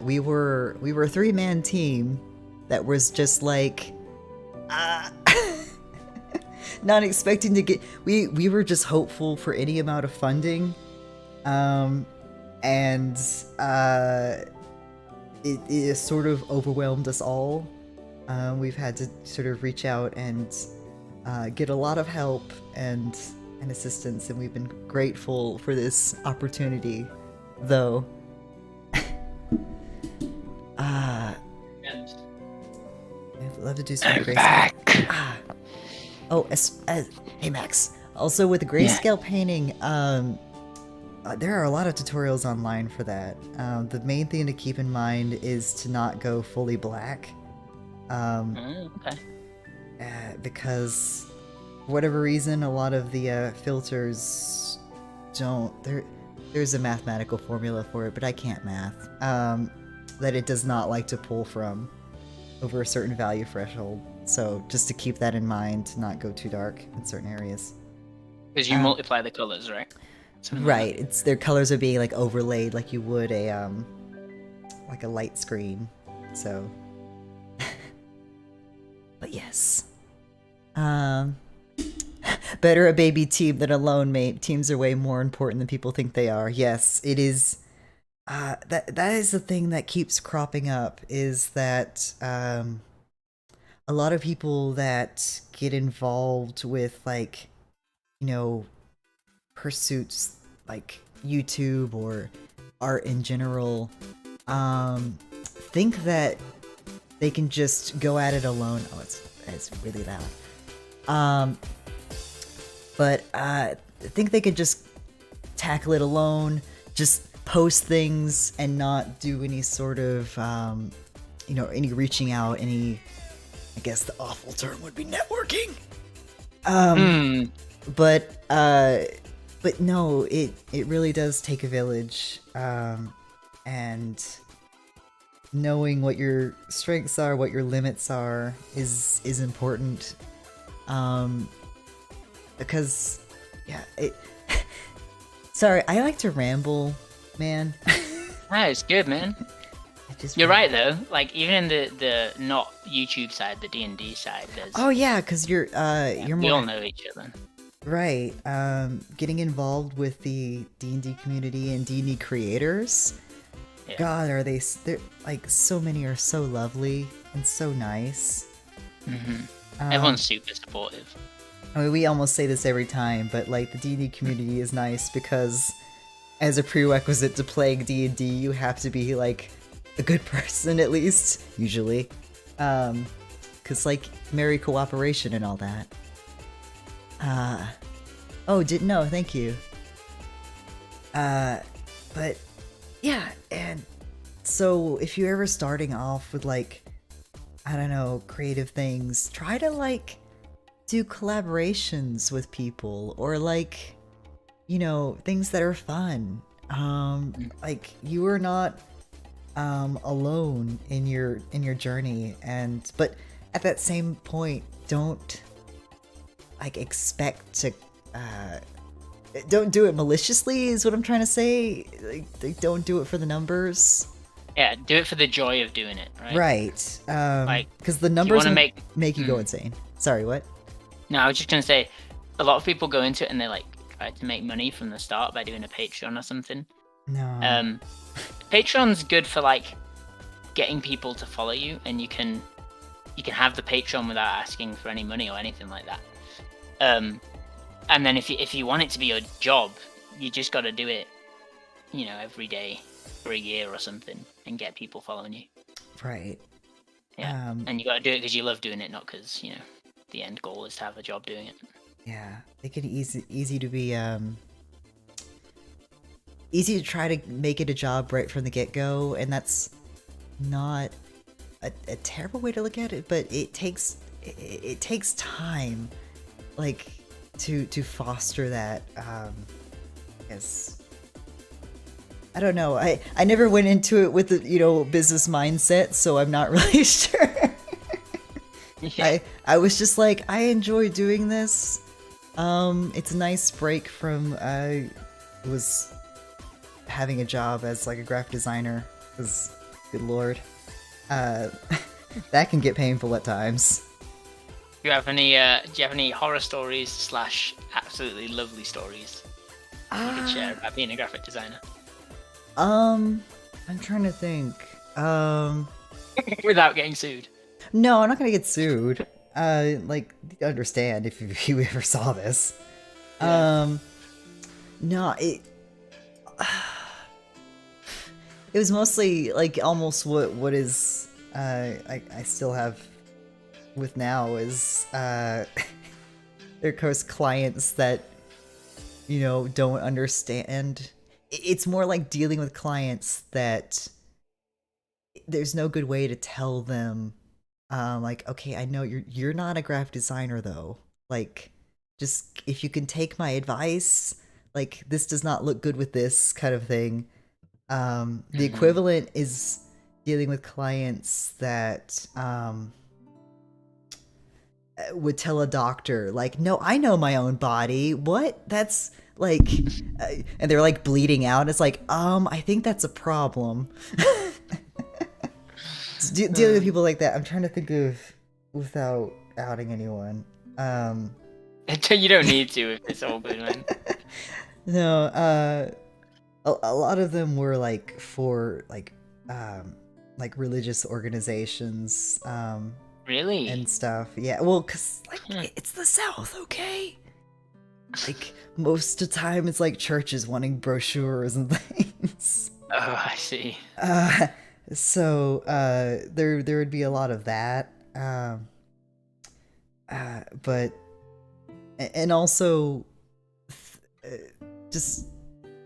we were a 3-man team that was just like not expecting to get. We were just hopeful for any amount of funding, and it sort of overwhelmed us all. We've had to sort of reach out and get a lot of help and assistance, and we've been grateful for this opportunity, though. I'd love to do some grayscale. Hey Max. Also with the grayscale painting, there are a lot of tutorials online for that. The main thing to keep in mind is to not go fully black. Okay. Because for whatever reason, a lot of the filters don't. There's a mathematical formula for it, but I can't math. That it does not like to pull from over a certain value threshold. So just to keep that in mind, to not go too dark in certain areas. Because you multiply the colors, right? Right. It's their colors are being like overlaid like you would a like a light screen. So. But yes. Better a baby team than a lone mate. Teams are way more important than people think they are. Yes, it is. That is the thing that keeps cropping up, is that a lot of people that get involved with like, pursuits like YouTube or art in general, think that they can just go at it alone. Oh, it's really loud. But I think they could just tackle it alone, just post things and not do any sort of, any reaching out, any, I guess the awful term would be networking. But no, it really does take a village, and knowing what your strengths are, what your limits are, is important. Because, sorry, I like to ramble, man. It's good, man. You're right though. Like even in the not YouTube side, the D&D side, there's. Oh yeah, because you're we more. all know each other. Right. Getting involved with the D&D community and D&D creators. Yeah. God, they're like, so many are so lovely and so nice. Everyone's super supportive. I mean, we almost say this every time, but like the D&D community is nice because as a prerequisite to playing D&D, you have to be like a good person at least, usually. Cause like merry cooperation and all that. Oh, didn't know, thank you. But yeah, and so if you're ever starting off with like, I don't know, creative things, try to like do collaborations with people or like, you know, things that are fun. Like you are not alone in your journey, but at that same point, don't like expect to don't do it maliciously is what I'm trying to say. Like don't do it for the numbers. Yeah, do it for the joy of doing it, right? Right. Like, because the numbers wanna make you go insane. Sorry, what? No, I was just gonna say, a lot of people go into it and they like try to make money from the start by doing a Patreon or something. No. Patreon's good for like getting people to follow you, and you can have the Patreon without asking for any money or anything like that. And then if you want it to be your job, you just got to do it, you know, every day for a year or something, and get people following you. Right. Yeah, and you got to do it because you love doing it, not because, you know, the end goal is to have a job doing it. Yeah, make it easy to be easy to try to make it a job right from the get-go, and that's not a terrible way to look at it, but it takes time, like to foster that. Yes, I don't know. I never went into it with the, you know, business mindset, so I'm not really sure. Yeah. I was just like, I enjoy doing this. It's a nice break from was having a job as like a graphic designer. Because, good lord, that can get painful at times. Do you have any horror stories / absolutely lovely stories you could share about being a graphic designer? I'm trying to think. Without getting sued. No, I'm not gonna get sued. Like, understand if you ever saw this. Yeah. No, it was mostly like almost what is I still have with now is there are of course clients that, you know, don't understand. It's more like dealing with clients that there's no good way to tell them, like, okay, I know you're not a graphic designer though. Like, just if you can take my advice, like this does not look good with this kind of thing. The equivalent is dealing with clients that would tell a doctor, like, no, I know my own body. What? That's like, and they're like bleeding out. It's like, I think that's a problem. Dealing with people like that, I'm trying to think of without outing anyone. You don't need to if it's all good, man. No, a lot of them were like for like religious organizations, Really? and stuff. Yeah, well, cause like it's the South, okay? Like most of the time, it's like churches wanting brochures and things. Oh, I see. So there would be a lot of that, but and also just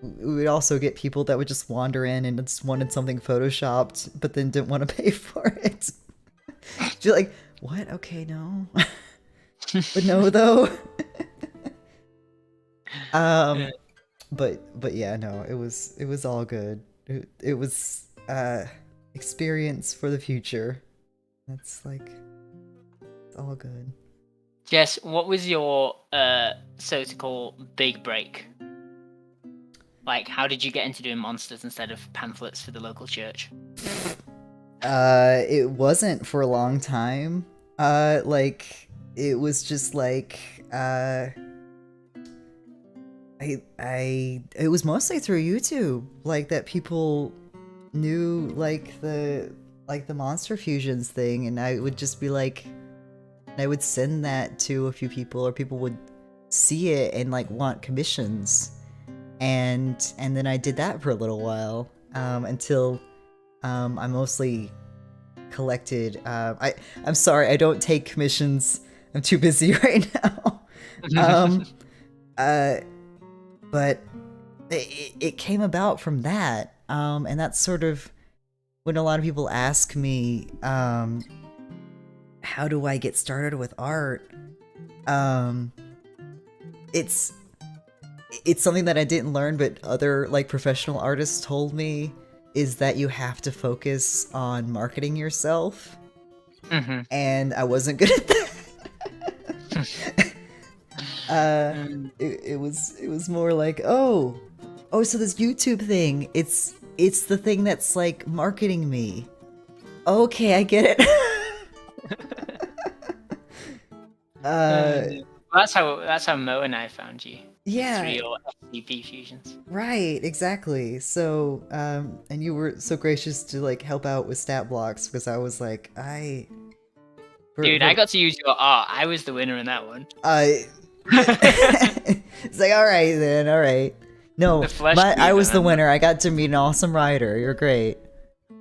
we would also get people that would just wander in and just wanted something photoshopped, but then didn't want to pay for it. You're like, what? Okay, no, but no though. But yeah, no, it was all good. It was experience for the future. That's like, it's all good. Jess, what was your so to call big break? Like, how did you get into doing monsters instead of pamphlets for the local church? It wasn't for a long time. Like, it was just like it was mostly through YouTube, like that people knew like the monster fusions thing, and I would just be like, I would send that to a few people, or people would see it and like want commissions, and then I did that for a little while, until I mostly collected. I'm sorry, I don't take commissions. I'm too busy right now. But it came about from that, and that's sort of when a lot of people ask me, how do I get started with art? It's something that I didn't learn, but other like professional artists told me, is that you have to focus on marketing yourself, and I wasn't good at that. It was more like, oh, so this YouTube thing, it's the thing that's like marketing me. Okay, I get it. That's how Mo and I found you. Yeah. Through your FCP fusions. Right, exactly. So, and you were so gracious to like help out with stat blocks, because I was like, Dude, I got to use your art. I was the winner in that one. It's like, all right then, all right. No, I was the winner. I got to meet an awesome writer. You're great.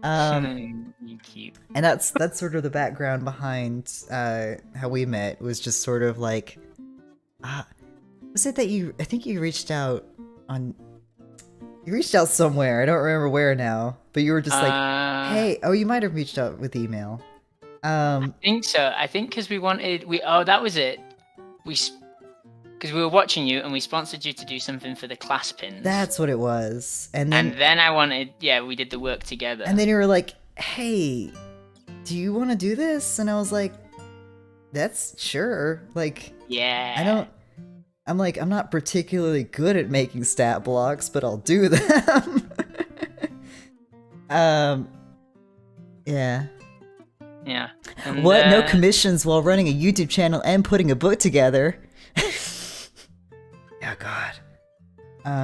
You cute. And that's sort of the background behind how we met. It was just sort of like, was it that I think you reached out somewhere. I don't remember where now, but you were just like, hey, you might have reached out with email. I think so. I think because that was it. Because we were watching you and we sponsored you to do something for the class pins. That's what it was. And then I wanted, we did the work together. And then you were like, hey, do you want to do this? And I was like, that's sure. Like, yeah. I'm not particularly good at making stat blocks, but I'll do them. Yeah. Yeah. And, what? No commissions while running a YouTube channel and putting a book together? Oh God.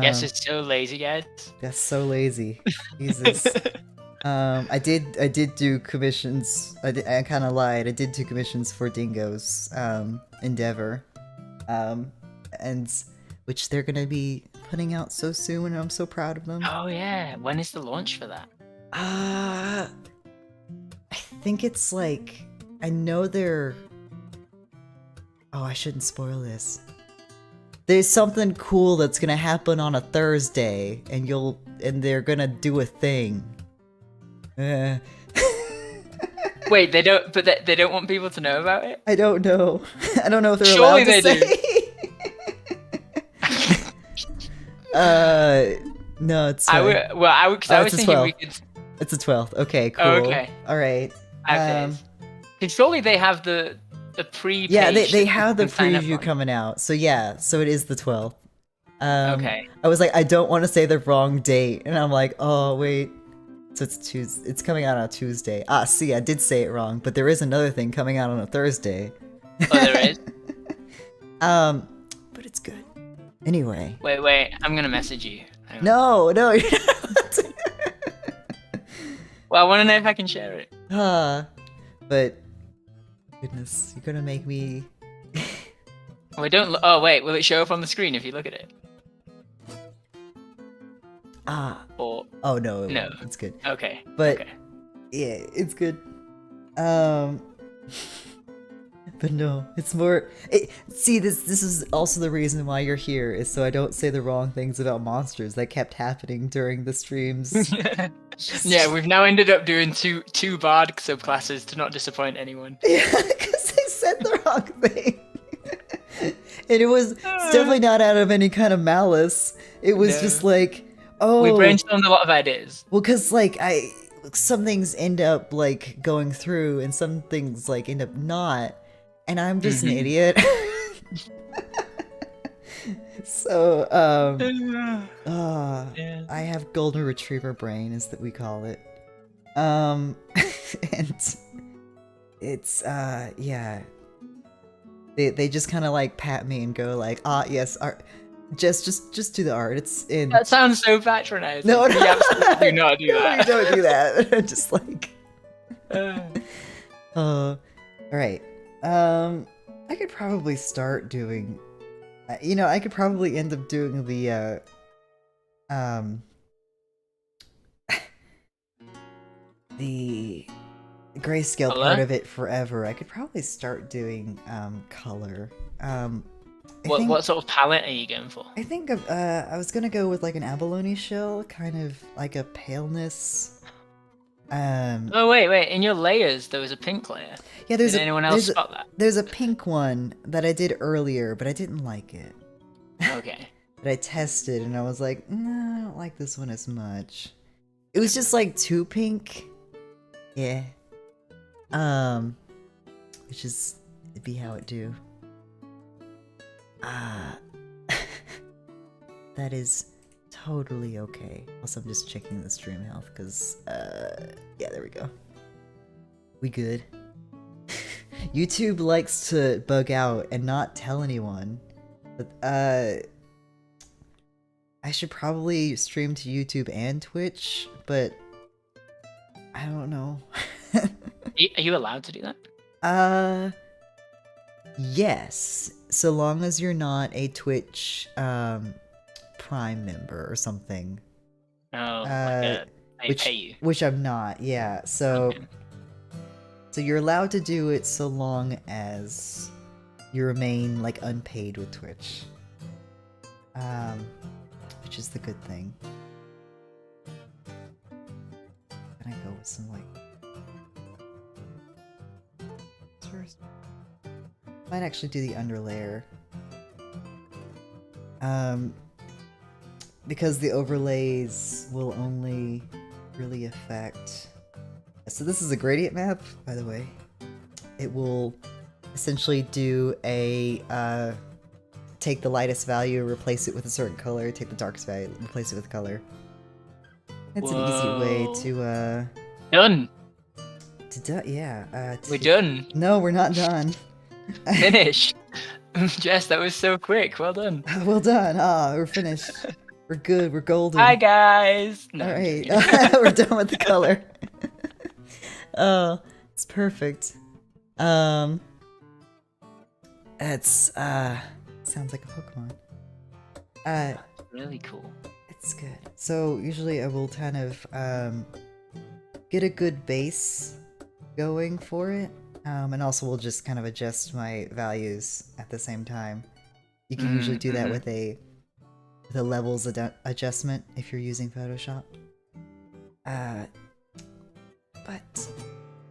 Guess it's so lazy, guys. That's so lazy. Jesus. I did do commissions. I kind of lied. I did do commissions for Dingo's endeavor, and which they're gonna be putting out so soon, and I'm so proud of them. Oh yeah, when is the launch for that? I think it's like, I know they're. Oh, I shouldn't spoil this. There's something cool that's gonna happen on a Thursday, and they're gonna do a thing. Wait, they don't want people to know about it? I don't know. I don't know if they're Surely allowed to they say. No, it's fine. I was thinking we could. It's the 12th. Okay, cool. Oh, okay. All right. Surely they have the pre-page. Yeah, they have the preview coming out. So yeah, so it is the 12th. Okay. I was like, I don't want to say the wrong date, and I'm like, oh wait. So it's Tuesday. It's coming out on a Tuesday. See, I did say it wrong, but there is another thing coming out on a Thursday. Oh, there is? But it's good. Anyway. Wait, I'm gonna message you. No, you're not. Well, I want to know if I can share it. But goodness, you're gonna make me. Wait, oh wait, will it show up on the screen if you look at it? Or oh no, no, it's good. Okay, but okay. Yeah, it's good. But no, it's more. See, this is also the reason why you're here, is so I don't say the wrong things about monsters that kept happening during the streams. Yeah, we've now ended up doing two bard subclasses to not disappoint anyone. Yeah, because they said the wrong thing. And it was definitely not out of any kind of malice. It was just like, we brainstormed a lot of ideas. Well, because like some things end up like going through, and some things like end up not, and I'm just an idiot. So I have golden retriever brain, is that we call it. And it's yeah. They just kind of like pat me and go like, yes, Just do the art. It's in. That sounds so patronizing. No, We absolutely do not do no, that. you don't do that. Just like. Uh, All right. I could probably start doing. I could probably end up doing the the grayscale Color? part of it forever. I could probably start doing color. what sort of palette are you going for? I think I was gonna go with like an abalone shell, kind of like a paleness. Oh wait! In your layers, there was a pink layer. Yeah, Did anyone else spot that? There's a pink one that I did earlier, but I didn't like it. Okay. That I tested, and I was like, no, I don't like this one as much. It was just like too pink. Yeah. Which is it'd be how it do. That is totally okay. Also, I'm just checking the stream health because, yeah, there we go. We good. YouTube likes to bug out and not tell anyone. But, I should probably stream to YouTube and Twitch, but I don't know. Are you allowed to do that? Yes. So long as you're not a Twitch, Prime member or something. Oh, they pay you. Which I'm not, yeah. So, Okay. So you're allowed to do it so long as you remain like unpaid with Twitch. Which is the good thing. Can I go with some like first? Might actually do the underlayer. Because the overlays will only really affect. So this is a gradient map, by the way. It will essentially do a take the lightest value, replace it with a certain color, take the darkest value, replace it with color. It's an easy way to Done. We're done. No, we're not done. Finished. Jess, that was so quick. Well done. Well done. We're finished. We're good. We're golden. Hi guys. No, All I'm right, joking. we're done with the color. Oh, it's perfect. It's sounds like a Pokemon. Really cool. It's good. So usually I will kind of get a good base going for it, and also we'll just kind of adjust my values at the same time. You can usually do that with a levels adjustment if you're using Photoshop. But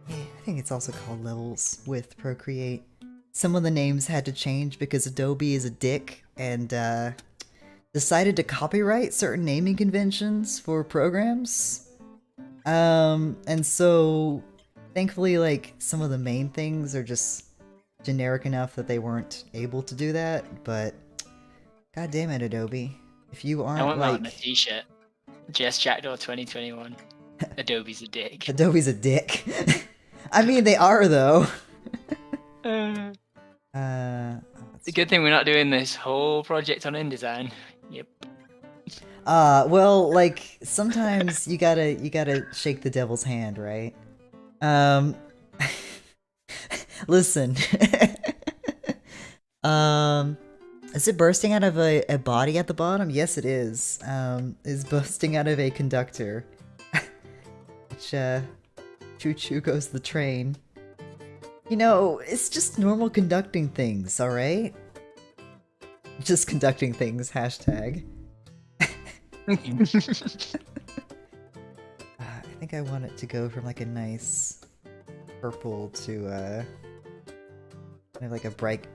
yeah, I think it's also called levels with Procreate. Some of the names had to change because Adobe is a dick and decided to copyright certain naming conventions for programs. And so thankfully, like, some of the main things are just generic enough that they weren't able to do that, but god damn it, Adobe. If you aren't I want that on a like t-shirt. Jess Jackdaw 2021. Adobe's a dick. Adobe's a dick. I mean, they are though. It's a good thing we're not doing this whole project on InDesign. Yep. Well, like sometimes you gotta shake the devil's hand, right? Listen. Is it bursting out of a body at the bottom? Yes, it is. Is bursting out of a conductor. Which, choo-choo goes the train. You know, it's just normal conducting things, alright? Just conducting things, hashtag. I think I want it to go from like a nice purple to kind of like a bright.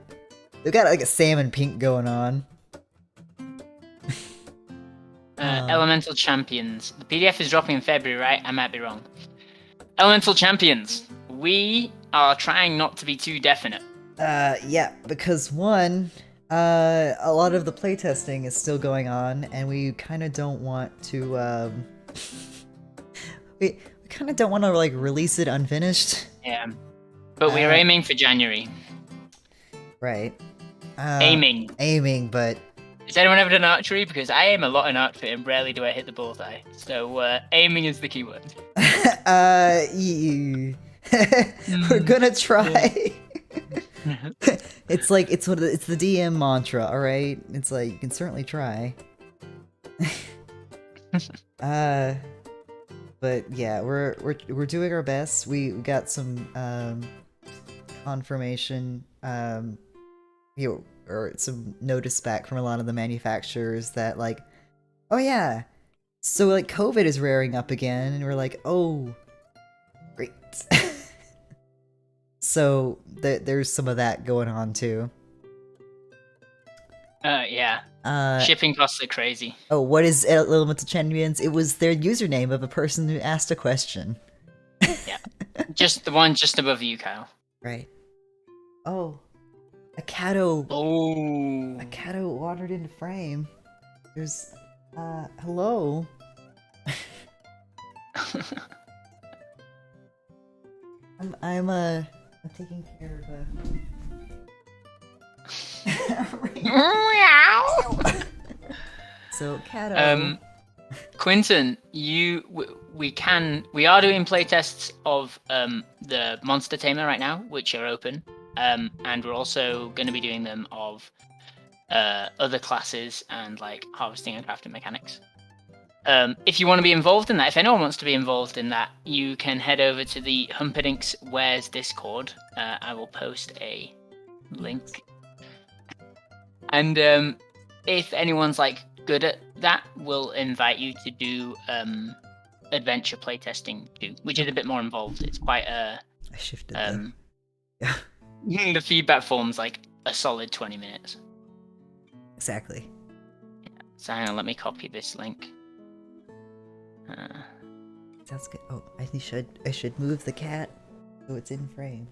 They've got like a salmon pink going on. Elemental Champions. The PDF is dropping in February, right? I might be wrong. Elemental Champions. We are trying not to be too definite. Yeah, because one, a lot of the playtesting is still going on, and we kind of don't want to, we kind of don't want to, like, release it unfinished. Yeah. But we're aiming for January. Right. Aiming, but... Has anyone ever done archery? Because I aim a lot in archery and rarely do I hit the bullseye. So aiming is the key word. We're gonna try. Yeah. It's like it's the DM mantra, all right? It's like you can certainly try. But yeah, we're doing our best. We got some confirmation, or some notice back from a lot of the manufacturers that like, oh yeah, so like COVID is rearing up again, and we're like, oh, great. So there's some of that going on too. Yeah. Shipping costs are crazy. Oh, what is Elemental Champions? It was their username of a person who asked a question. Yeah. Just the one just above you, Kyle. Right. Oh. A Cato. Oh. A Cato wandered into frame. There's hello. I'm taking care of So Cato. Quinton, we are doing playtests of the Monster Tamer right now, which are open, and we're also going to be doing them of other classes and like harvesting and crafting mechanics. If you want to be involved in that, if anyone wants to be involved in that, you can head over to the Humperdinck's Wares Discord. I will post a link, and if anyone's like good at that, we'll invite you to do adventure playtesting too, which is a bit more involved. It's quite I shifted them. Yeah. The feedback form's like a solid 20 minutes. Exactly. So hang on, let me copy this link. Sounds good. Oh, I should move the cat so it's in frame.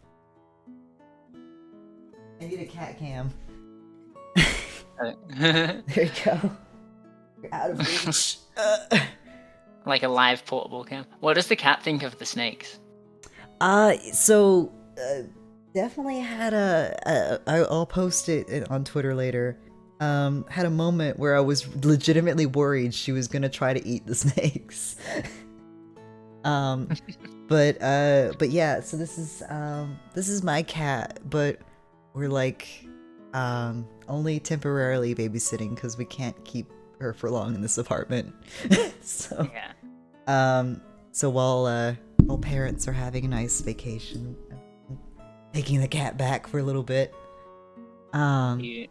I need a cat cam. There you go. You're out of reach. Like a live portable cam. What does the cat think of the snakes? So definitely had I'll post it on Twitter later. Had a moment where I was legitimately worried she was gonna try to eat the snakes. But yeah, so this is my cat, but we're like only temporarily babysitting because we can't keep her for long in this apartment. So yeah. So while parents are having a nice vacation, I'm taking the cat back for a little bit. Sounds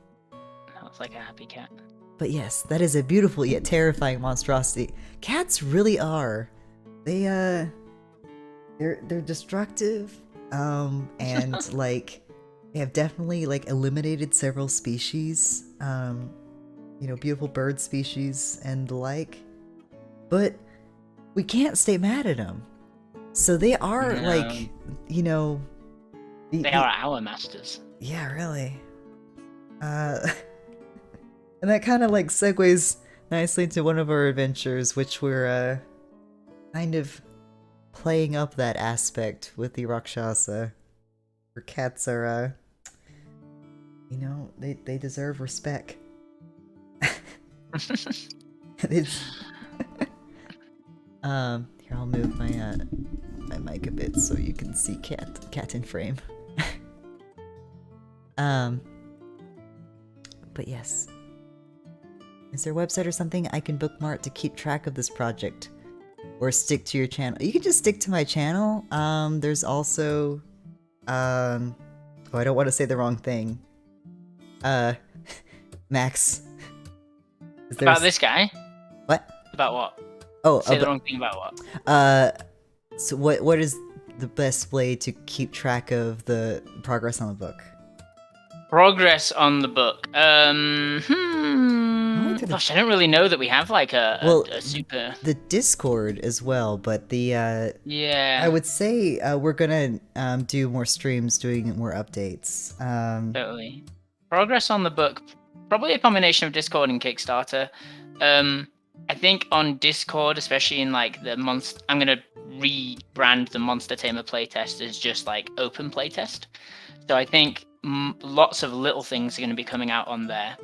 like a happy cat. But yes, that is a beautiful yet terrifying monstrosity. Cats really are. They're destructive, and like they have definitely like eliminated several species, beautiful bird species and the like. But we can't stay mad at them. So they are like, they are our masters. Yeah, really. And that kind of like segues nicely to one of our adventures, which we're kind of playing up that aspect with the Rakshasa. Where cats are, they deserve respect. It's here, I'll move my mic a bit so you can see cat in frame. But yes. Is there a website or something I can bookmark to keep track of this project? Or stick to your channel? You can just stick to my channel. There's also... I don't want to say the wrong thing. Max. About this guy? What? About what? Oh, say the wrong thing about what? So what is the best way to keep track of the progress on the book? Progress on the book. Gosh, I don't really know that we have like a super. The Discord as well, but the yeah. I would say we're gonna do more streams, doing more updates. Totally. Progress on the book, probably a combination of Discord and Kickstarter. I think on Discord, especially in like the monster, I'm gonna rebrand the Monster Tamer playtest as just like open playtest. So I think lots of little things are going to be coming out on there.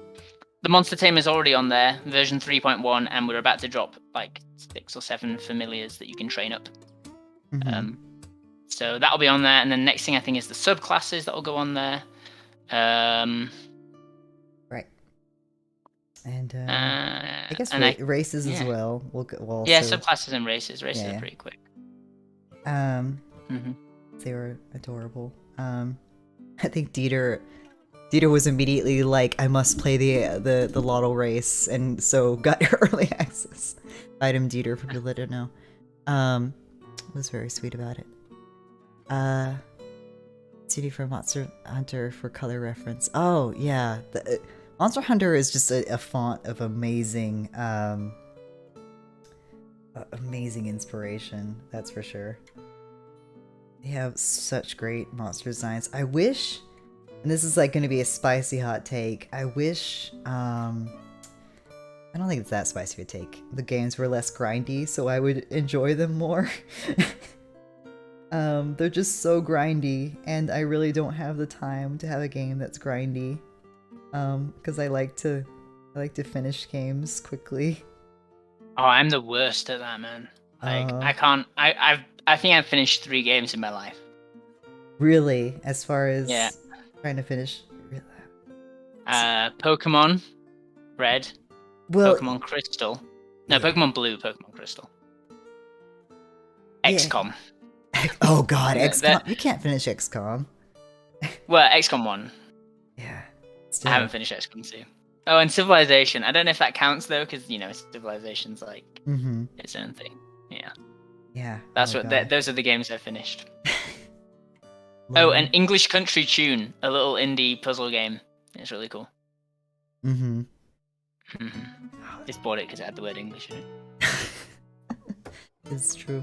the Monster Tamer is already on there, version 3.1, and we're about to drop like 6 or 7 familiars that you can train up. Mhm. So that'll be on there, and then next thing I think is the subclasses that'll go on there. Right. And I guess and races as yeah. well. We'll Yeah, also, subclasses and races. Races Yeah. are pretty quick. They were adorable. I think Dieter was immediately like, I must play the Lotto race, and so got early access. Item Dieter for people that don't know. Was very sweet about it. CD for Monster Hunter for color reference. Oh yeah, Monster Hunter is just a font of amazing, amazing inspiration. That's for sure. They have such great monster designs. I wish, and this is like going to be a spicy hot take. I wish, I don't think it's that spicy of a take. The games were less grindy, so I would enjoy them more. They're just so grindy, and I really don't have the time to have a game that's grindy. Because I like to finish games quickly. Oh, I'm the worst at that, man. Like I can't. I think I've finished 3 games in my life. Really, as far as Yeah. trying to finish. Pokemon Red. Well, Pokemon Crystal. No, yeah. Pokemon Blue. Pokemon Crystal. Yeah. XCOM. Oh God, Yeah, XCOM! You can't finish XCOM. Well, XCOM 1. Yeah. I haven't finished XCOM 2. Oh, and Civilization. I don't know if that counts though, because Civilization's like its own thing. Yeah. Yeah. That's those are the games I finished. Oh, and English Country Tune, a little indie puzzle game. It's really cool. Just bought it because it had the word English in it. It's true.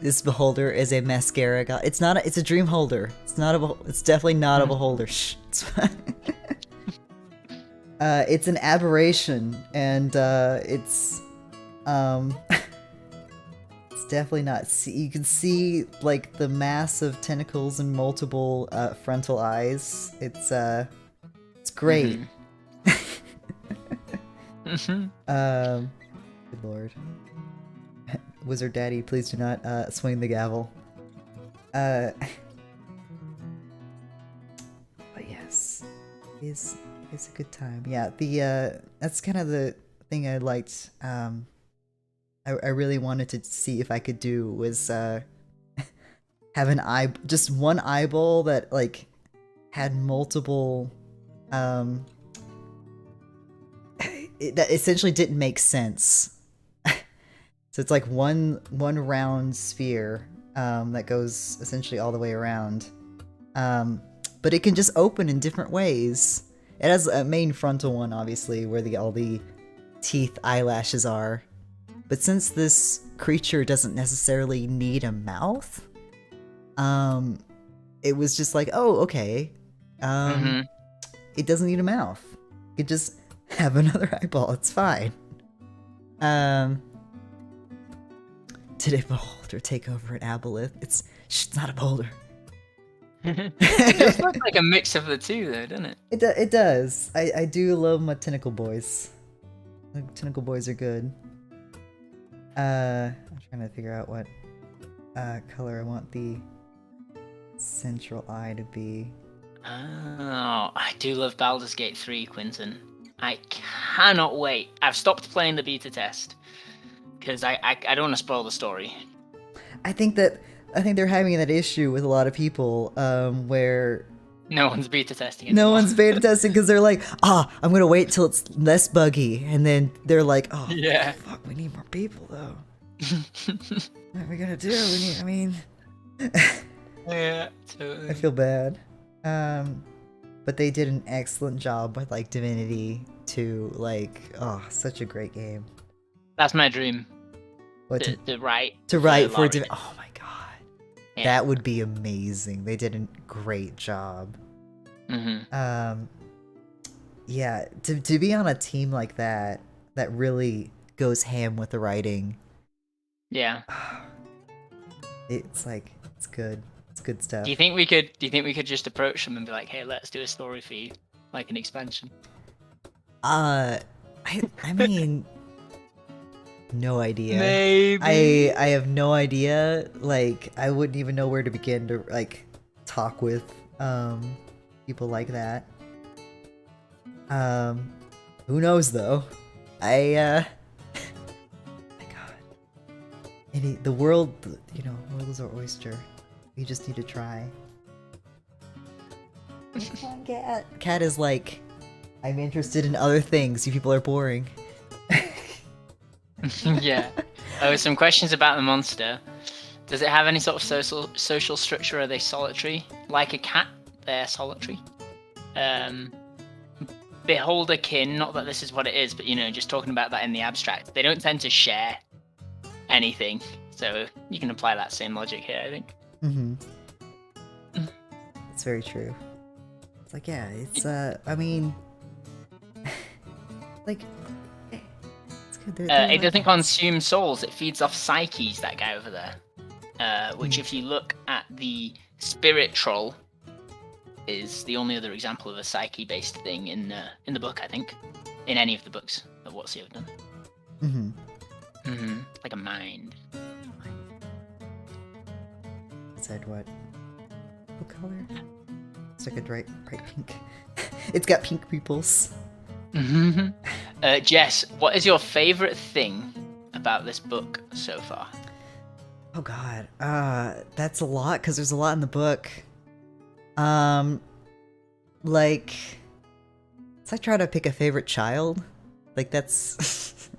This beholder is a mascara god. It's not. It's a dream holder. It's not a. It's definitely not a beholder. Shh. It's fine. It's an aberration, and it's it's definitely not. You can see like the mass of tentacles and multiple frontal eyes. It's great. Good lord. Wizard Daddy, please do not swing the gavel. But yes, it's a good time. Yeah, the that's kind of the thing I liked. I really wanted to see if I could do was have just one eyeball that like had multiple that essentially didn't make sense. So it's like one round sphere that goes essentially all the way around, but it can just open in different ways. It has a main frontal one, obviously, where all the teeth, eyelashes are. But since this creature doesn't necessarily need a mouth, it was just like, oh, okay, it doesn't need a mouth. It could just have another eyeball. It's fine. Did a beholder take over an aboleth? It's not a beholder. It does look like a mix of the two, though, doesn't it? It does. I do love my tentacle boys. The tentacle boys are good. I'm trying to figure out what color I want the central eye to be. Oh, I do love Baldur's Gate 3, Quinton. I cannot wait. I've stopped playing the beta test because I don't want to spoil the story. I think they're having that issue with a lot of people, where no one's beta testing anymore. No one's beta testing because they're like, I'm gonna wait till it's less buggy, and then they're like, yeah, fuck, we need more people though. What are we gonna do? Yeah, totally. I feel bad. But they did an excellent job with like Divinity 2. Like, such a great game. That's my dream. What to write for Divinity? Oh my god, yeah. That would be amazing. They did a great job. Yeah, to be on a team like that really goes ham with the writing. Yeah. It's like, it's good. It's good stuff. Do you think we could just approach them and be like, hey, let's do a story for you? like an expansion? I mean, no idea. Maybe. I have no idea. Like, I wouldn't even know where to begin to like talk with people like that. Who knows though? My God. The world, you know, the world is our oyster. We just need to try. Come on, Cat. Cat is like, I'm interested in other things. You people are boring. Yeah. Oh, some questions about the monster. Does it have any sort of social structure? Are they solitary? Like a cat, they're solitary. Beholderkin, not that this is what it is, but you know, just talking about that in the abstract, they don't tend to share anything. So you can apply that same logic here, I think. It's very true. It's like, yeah, it's I mean, like, it's good. It doesn't consume souls. It feeds off psyches. That guy over there, which, if you look at the spirit troll, is the only other example of a psyche-based thing in the book. I think, in any of the books that What's have done. Like a mind. Said what? What color? It's like a bright pink. It's got pink pupils. Jess, what is your favorite thing about this book so far? Oh God, that's a lot because there's a lot in the book. Like, so I try to pick a favorite child. Like that's,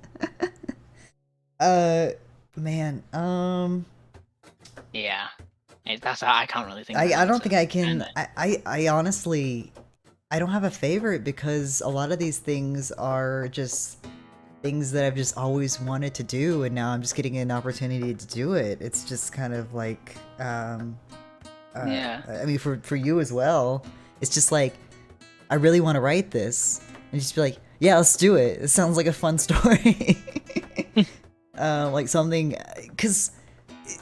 man, yeah, that's I can't really think. I don't think I can. I honestly, I don't have a favorite because a lot of these things are just things that I've just always wanted to do, and now I'm just getting an opportunity to do it. It's just kind of like, yeah. I mean, for you as well, it's just like, I really want to write this, and just be like, yeah, let's do it. It sounds like a fun story. Like something, because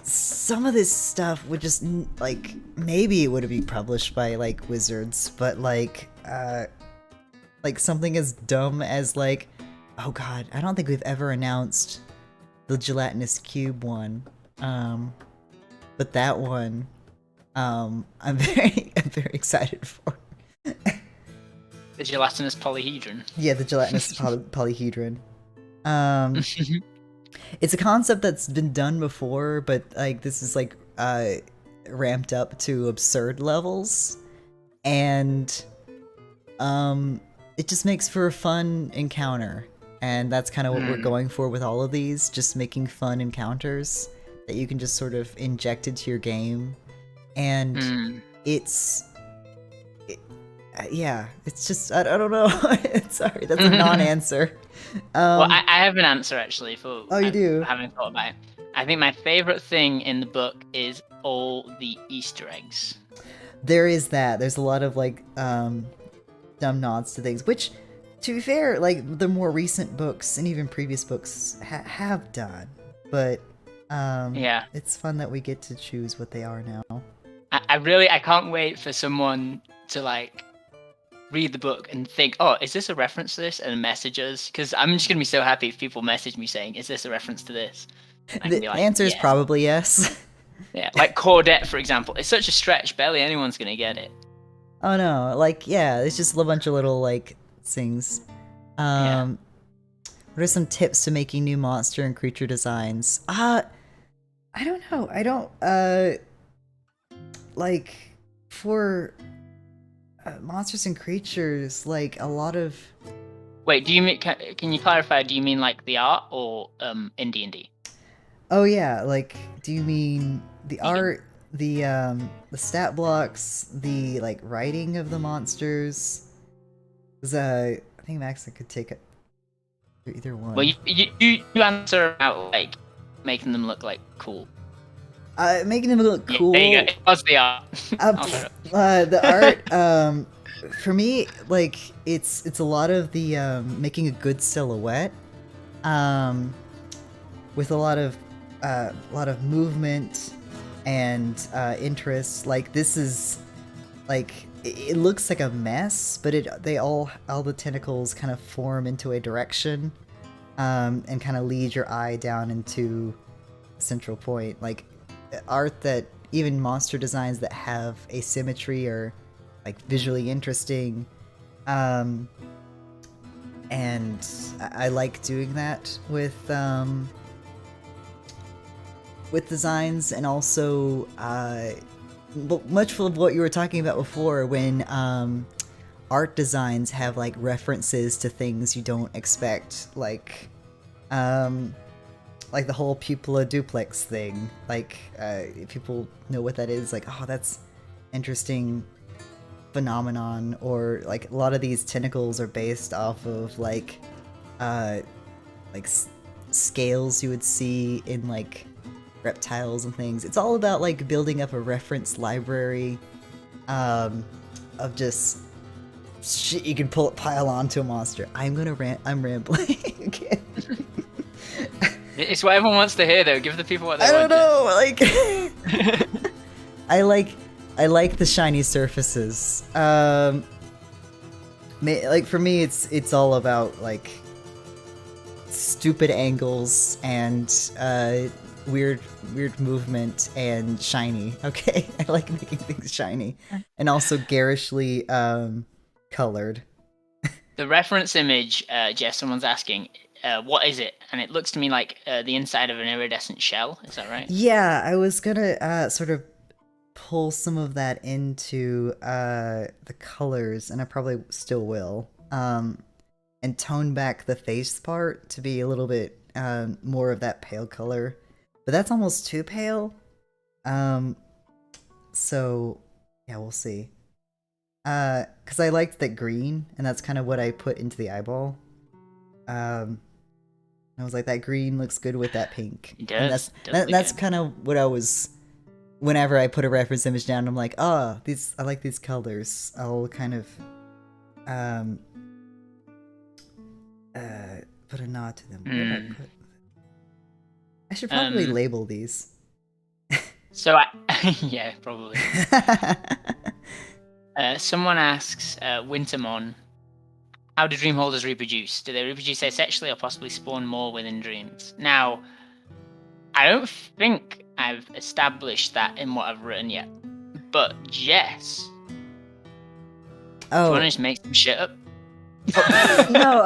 some of this stuff would just, like, maybe it would be published by, like, Wizards, but, like something as dumb as, like, oh God, I don't think we've ever announced the gelatinous cube one. But that one, I'm very excited for. The gelatinous polyhedron. Yeah, the gelatinous polyhedron. It's a concept that's been done before, but like this is like ramped up to absurd levels, and it just makes for a fun encounter, and that's kind of what we're going for with all of these, just making fun encounters that you can just sort of inject into your game, and yeah, it's just, I don't know. Sorry, that's a non-answer. Well, I have an answer actually for. Oh, you do? Having thought about it, I think my favorite thing in the book is all the Easter eggs. There is that. There's a lot of like dumb nods to things, which, to be fair, like the more recent books and even previous books have done. But yeah, it's fun that we get to choose what they are now. I can't wait for someone to like read the book and think, oh, is this a reference to this, and message us, because I'm just gonna be so happy if people message me saying, is this a reference to this? The answer is probably yes. Yeah, like Cordette, for example. It's such a stretch, barely anyone's gonna get it. Oh no, like, yeah, it's just a bunch of little like things. What are some tips to making new monster and creature designs? I don't know. I don't like for monsters and creatures, like a lot of. Wait, do you mean? Can you clarify? Do you mean like the art or in D&D? Oh yeah, like, do you mean the art, the stat blocks, the like writing of the monsters? Because I think Max could take it either one. Well, you answer about like making them look like cool. Making them look cool. Yeah, there you go. It was the art. The art, for me, like it's a lot of the making a good silhouette, with a lot of movement and interest. Like this is like it looks like a mess, but they all the tentacles kind of form into a direction, and kind of lead your eye down into a central point. Like art that even monster designs that have asymmetry are like visually interesting, and I like doing that with designs, and also much of what you were talking about before when art designs have like references to things you don't expect, like the whole pupilla duplex thing. Like if people know what that is, like, oh, that's interesting phenomenon. Or like a lot of these tentacles are based off of like scales you would see in like reptiles and things. It's all about like building up a reference library of just shit you can pile onto a monster. I'm rambling again. It's what everyone wants to hear, though. Give the people what they I want. don't know, like I like the shiny surfaces. Like for me, it's all about like stupid angles and weird movement and shiny. Okay, I like making things shiny and also garishly colored. The reference image, Jess, someone's asking, what is it? And it looks to me like the inside of an iridescent shell. Is that right? Yeah, I was gonna sort of pull some of that into the colors, and I probably still will, and tone back the face part to be a little bit more of that pale color. But that's almost too pale. So yeah, we'll see. Because I liked that green, and that's kind of what I put into the eyeball. I was like, that green looks good with that pink. It does. And that's kind of what I was. Whenever I put a reference image down, I'm like, oh, I like these colors. I'll kind of put a nod to them. What did I put? I should probably label these. So yeah, probably. Someone asks, Wintermon, how do dream holders reproduce? Do they reproduce asexually or possibly spawn more within dreams? Now, I don't think I've established that in what I've written yet. But Jess, do you want to just make some shit up? No,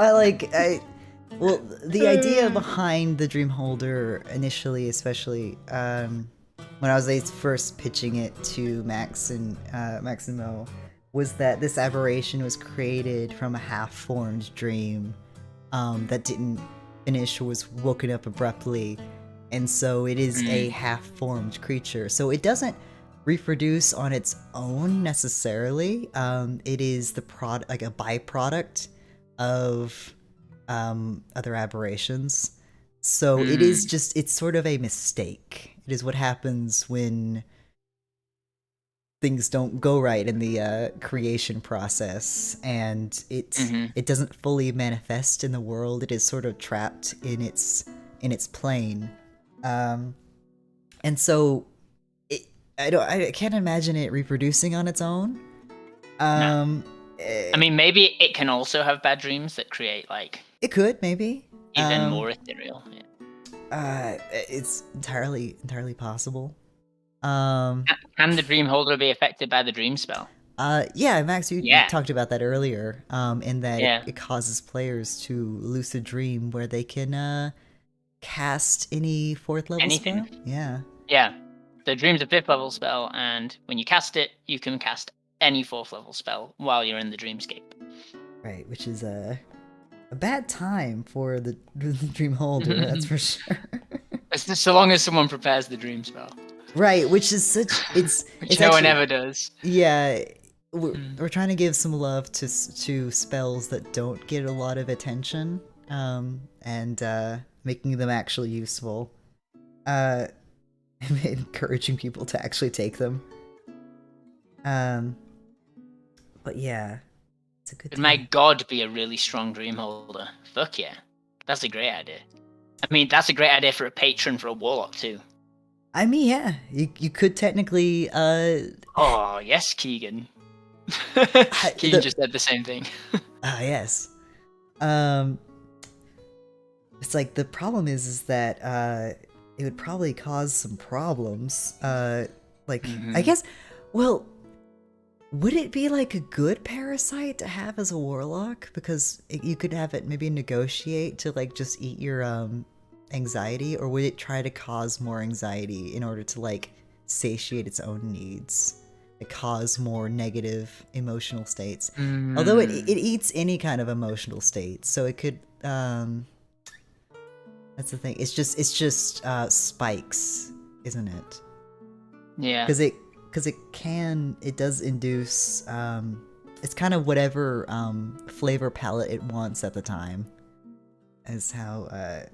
well, the idea behind the dream holder initially, especially when I was first pitching it to Max and Mo, was that this aberration was created from a half-formed dream that didn't finish or was woken up abruptly, and so it is a half-formed creature. So it doesn't reproduce on its own necessarily. It is a byproduct of other aberrations. So it is it's sort of a mistake. It is what happens when things don't go right in the creation process, and it doesn't fully manifest in the world. It is sort of trapped in its plane, and so I can't imagine it reproducing on its own. No. I mean, maybe it can also have bad dreams that create like it could maybe even more ethereal. Yeah. It's entirely possible. Can the dream holder be affected by the dream spell? Yeah, Max, you talked about that earlier. In that it causes players to lucid dream where they can cast any 4th level anything. Spell? Yeah. Yeah. The dream's a 5th level spell, and when you cast it, you can cast any 4th level spell while you're in the dreamscape. Right, which is a bad time for the dream holder, that's for sure. It's just so long as someone prepares the dream spell. Right, which is such which no one ever does. Yeah, we're trying to give some love to spells that don't get a lot of attention, and making them actually useful, and encouraging people to actually take them. But yeah, it's a good. Could my god be a really strong dream holder? Fuck yeah, that's a great idea. I mean, that's a great idea for a patron for a warlock too. I mean, yeah, you could technically. Oh yes, Keegan. Keen just said the same thing. Yes. Um, it's like the problem is that it would probably cause some problems. Like I guess, well, would it be like a good parasite to have as a warlock? Because you could have it maybe negotiate to like just eat your anxiety, or would it try to cause more anxiety in order to like satiate its own needs? It cause more negative emotional states. Although it eats any kind of emotional state, so it could that's the thing. It's just spikes, isn't it? Yeah. Because it does induce it's kind of whatever flavor palette it wants at the time, is how I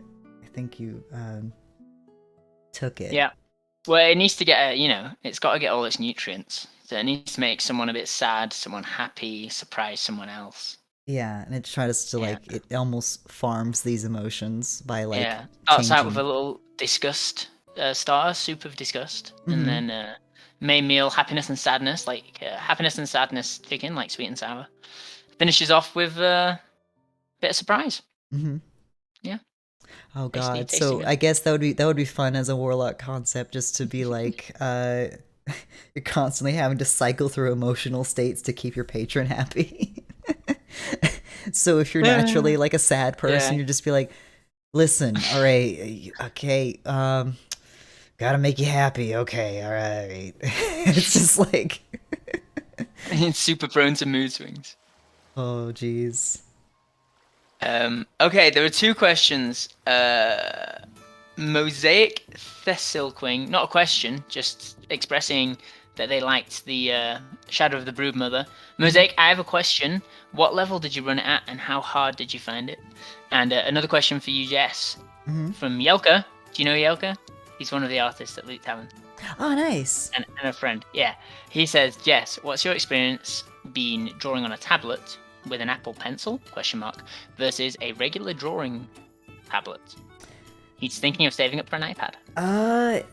think you took it. Yeah. Well, it needs to get it's got to get all its nutrients. So it needs to make someone a bit sad, someone happy, surprise someone else. Yeah, and it tries to like it almost farms these emotions by like starts out changing. with a little disgust starter, soup of disgust, and then main meal happiness and sadness, like happiness and sadness chicken, like sweet and sour. Finishes off with a bit of surprise. Yeah. Oh Tasty, god, tasty so meal. I guess that would be fun as a warlock concept, just to be like you're constantly having to cycle through emotional states to keep your patron happy. So if you're naturally like a sad person, you just be like, listen, all right, okay, gotta make you happy, okay, all right. It's just like It's super prone to mood swings. oh jeez. Okay, there are two questions. Mosaic Thessilquing, not a question, just expressing that they liked the Shadow of the Broodmother. Mosaic, I have a question. What level did you run it at, and how hard did you find it? And another question for you, Jess, from Yelka. Do you know Yelka? He's one of the artists at Loot Tavern. Oh, nice. And a friend. Yeah. He says, Jess, what's your experience been drawing on a tablet with an Apple Pencil, versus a regular drawing tablet? He's thinking of saving up for an iPad.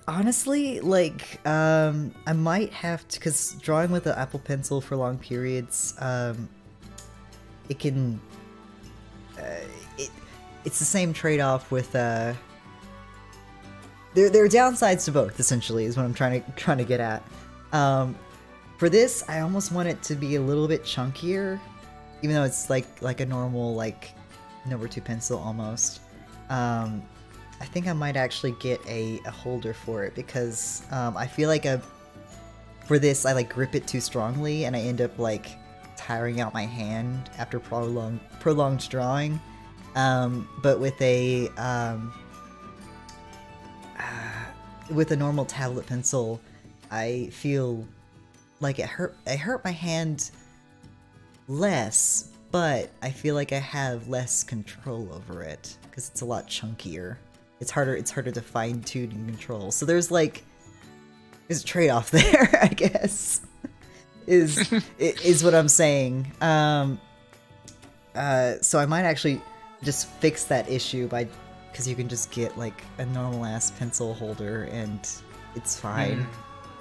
Honestly, like, I might have to, because drawing with the Apple Pencil for long periods, it can, it's the same trade-off with, there are downsides to both, essentially, is what I'm trying to get at. For this, I almost want it to be a little bit chunkier, even though it's like a normal, like, number 2 pencil almost. I think I might actually get a holder for it, because I feel like for this I like grip it too strongly and I end up like tiring out my hand after prolonged drawing. But with a normal tablet pencil, I feel like it hurt my hand less, but I feel like I have less control over it because it's a lot chunkier. It's harder to fine tune and control. So there's a trade-off there, I guess. is what I'm saying. So I might actually just fix that issue because you can just get like a normal ass pencil holder and it's fine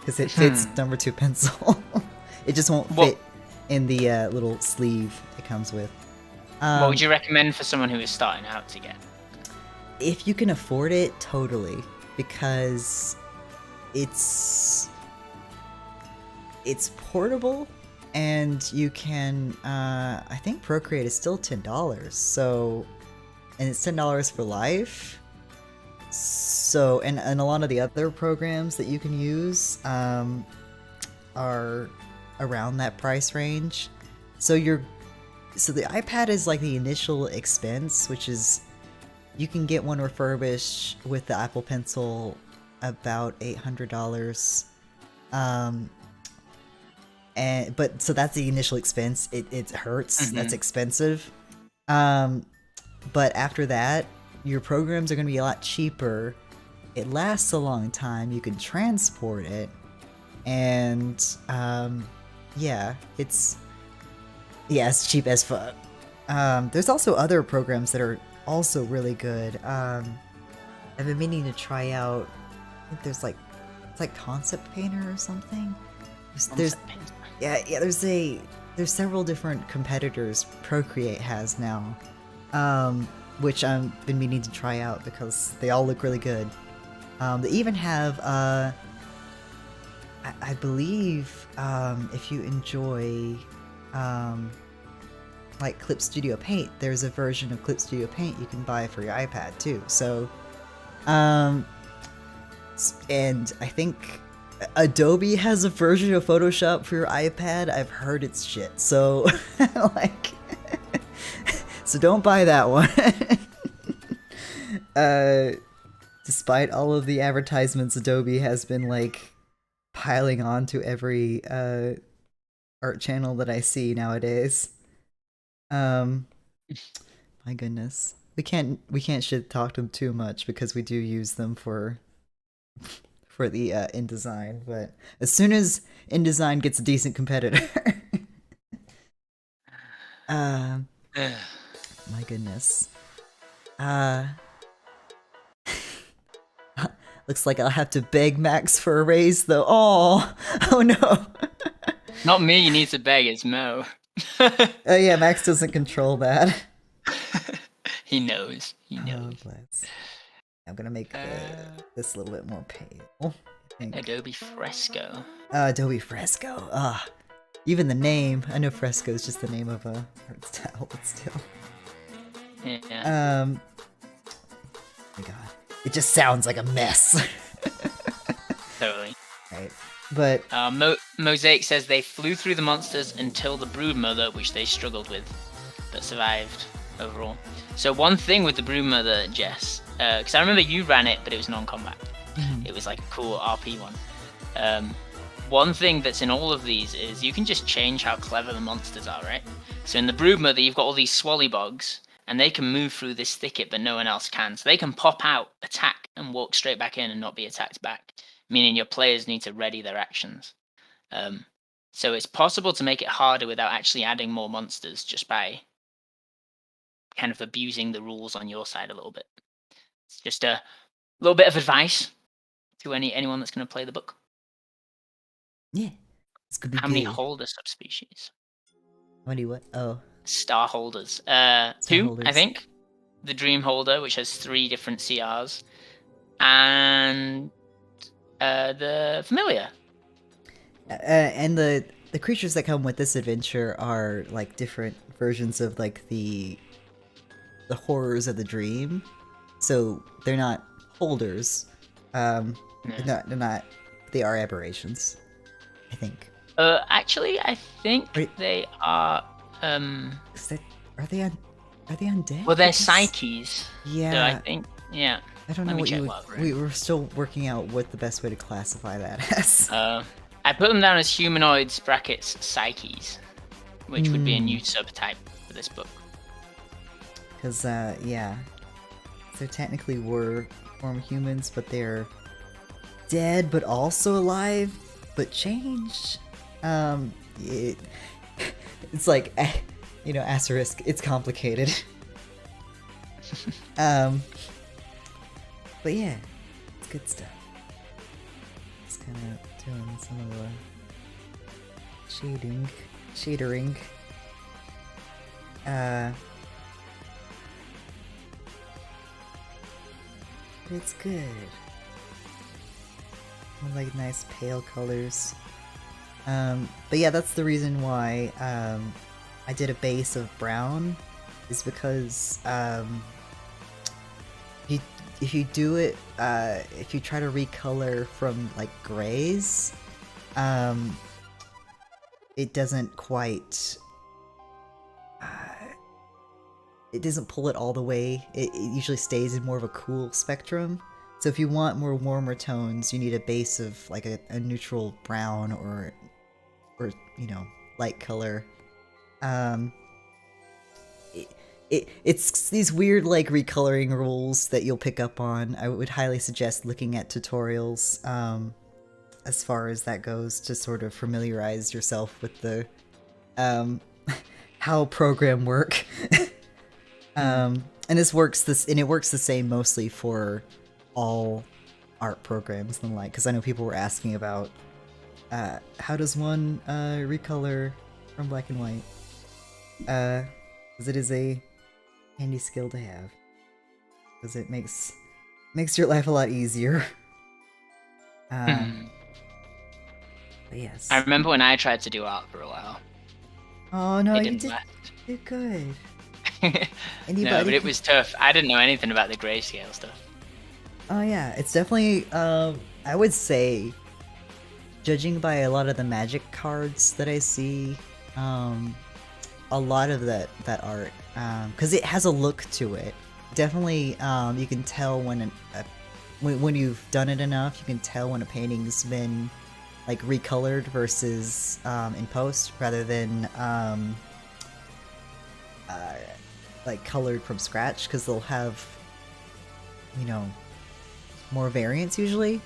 because it fits number 2 pencil. It just won't fit in the little sleeve it comes with. What would you recommend for someone who is starting out to get? If you can afford it, totally, because it's portable and you can I think Procreate is still $10, so, and it's $10 for life. So, and a lot of the other programs that you can use are around that price range. So the iPad is like the initial expense, which is, you can get one refurbished with the Apple Pencil about $800. But so that's the initial expense. It hurts. That's expensive. But after that, your programs are going to be a lot cheaper. It lasts a long time. You can transport it, and it's cheap as fuck. There's also other programs that are also really good. I've been meaning to try out, I think there's it's like Concept Painter or something. there's Concept painter. yeah, there's several different competitors Procreate has now, which I've been meaning to try out because they all look really good. They even have I believe if you enjoy like Clip Studio Paint, there's a version of Clip Studio Paint you can buy for your iPad too. So, and I think Adobe has a version of Photoshop for your iPad. I've heard it's shit. So, like, so don't buy that one. Despite all of the advertisements Adobe has been like piling on to every art channel that I see nowadays. My goodness. We can't shit talk them too much because we do use them for the InDesign, but as soon as InDesign gets a decent competitor. My goodness. Looks like I'll have to beg Max for a raise though. Oh no. Not me, you need to beg, it's Mo. Oh yeah, Max doesn't control that. He knows. He knows. Oh, bless. I'm gonna make this a little bit more pale. Adobe Fresco. Adobe Fresco. Even the name. I know Fresco is just the name of a art style, but still. Yeah. Oh my god. It just sounds like a mess. Totally. Right. But Mosaic says they flew through the monsters until the Broodmother, which they struggled with, but survived overall. So one thing with the Broodmother, Jess, because I remember you ran it, but it was non-combat. Mhm. It was like a cool RP one. One thing that's in all of these is you can just change how clever the monsters are, right? So in the Broodmother, you've got all these swallybogs, and they can move through this thicket, but no one else can. So they can pop out, attack, and walk straight back in and not be attacked back, meaning your players need to ready their actions. So it's possible to make it harder without actually adding more monsters, just by kind of abusing the rules on your side a little bit. It's just a little bit of advice to anyone that's going to play the book. yeah. This could be How many good. holder subspecies? How many what? Oh. Star holders. Two, holders. I think. The Dream Holder, which has 3 different CRs, and the Familiar. And the creatures that come with this adventure are like different versions of like the horrors of the dream. So they're not holders. No. They're not. They are aberrations, I think. Actually, I think Wait. they are. Are they undead? Well, they're Because- psyches. Yeah. So I think, yeah. I don't Let know me what check you. what We were still working out what the best way to classify that as. I put them down as humanoids brackets psyches, which would be a new subtype for this book. Because yeah, so technically we're form humans, but they're dead, but also alive, but changed. It's like, you know, asterisk. It's complicated. But yeah, it's good stuff. Just kind of doing some of the shadering. But it's good. I like nice pale colors. But yeah, that's the reason why I did a base of brown, is because if you do it, if you try to recolor from like grays, it doesn't quite. It doesn't pull it all the way. It usually stays in more of a cool spectrum. So if you want more warmer tones, you need a base of like a neutral brown or you know, light color. It's these weird like recoloring rules that you'll pick up on. I would highly suggest looking at tutorials as far as that goes, to sort of familiarize yourself with the how program work. And it works the same mostly for all art programs and the like, because I know people were asking about How does one recolor from black and white? Because it is a handy skill to have. Because it makes your life a lot easier. But I yes. remember when I tried to do art for a while. Oh no, It you didn't work. did good. No, Anybody but it can. was tough. I didn't know anything about the grayscale stuff. Oh yeah, it's definitely. I would say, judging by a lot of the magic cards that I see, a lot of that art, because it has a look to it. Definitely, you can tell when you've done it enough, you can tell when a painting's been like recolored versus in post, rather than like colored from scratch, because they'll have, you know, more variance usually,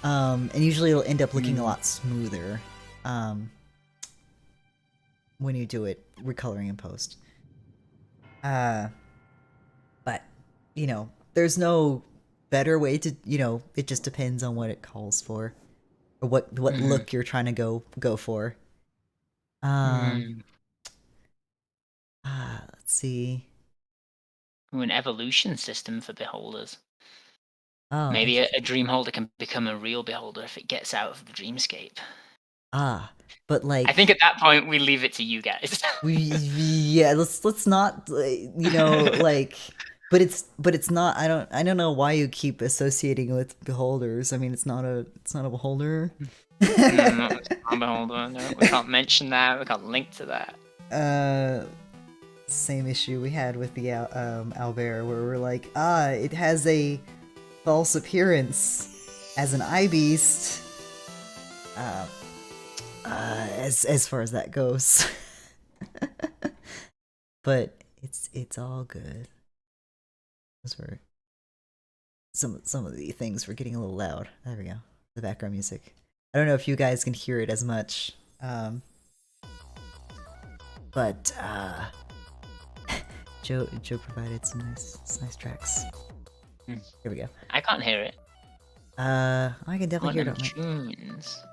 and usually it'll end up looking a lot smoother when you do it recoloring in post. But you know, there's no better way to, you know, it just depends on what it calls for, or what look you're trying to go for. Um, let's see. An evolution system for beholders. Oh, Maybe interesting. a dream holder can become a real beholder if it gets out of the dreamscape. But I like, think at that point we leave it to you guys. yeah, let's not, you know, like, but it's not. I don't know why you keep associating with beholders. I mean, it's not a beholder. Not a beholder. No, we can't mention that. We can't link to that. Same issue we had with the Albert, where we're like, it has a false appearance as an eye beast. As far as that goes. But it's all good. Those were some of the things were getting a little loud. There we go. The background music. I don't know if you guys can hear it as much. But Joe provided some nice tracks. Here we go. I can't hear it. I can definitely hear it. Tunes.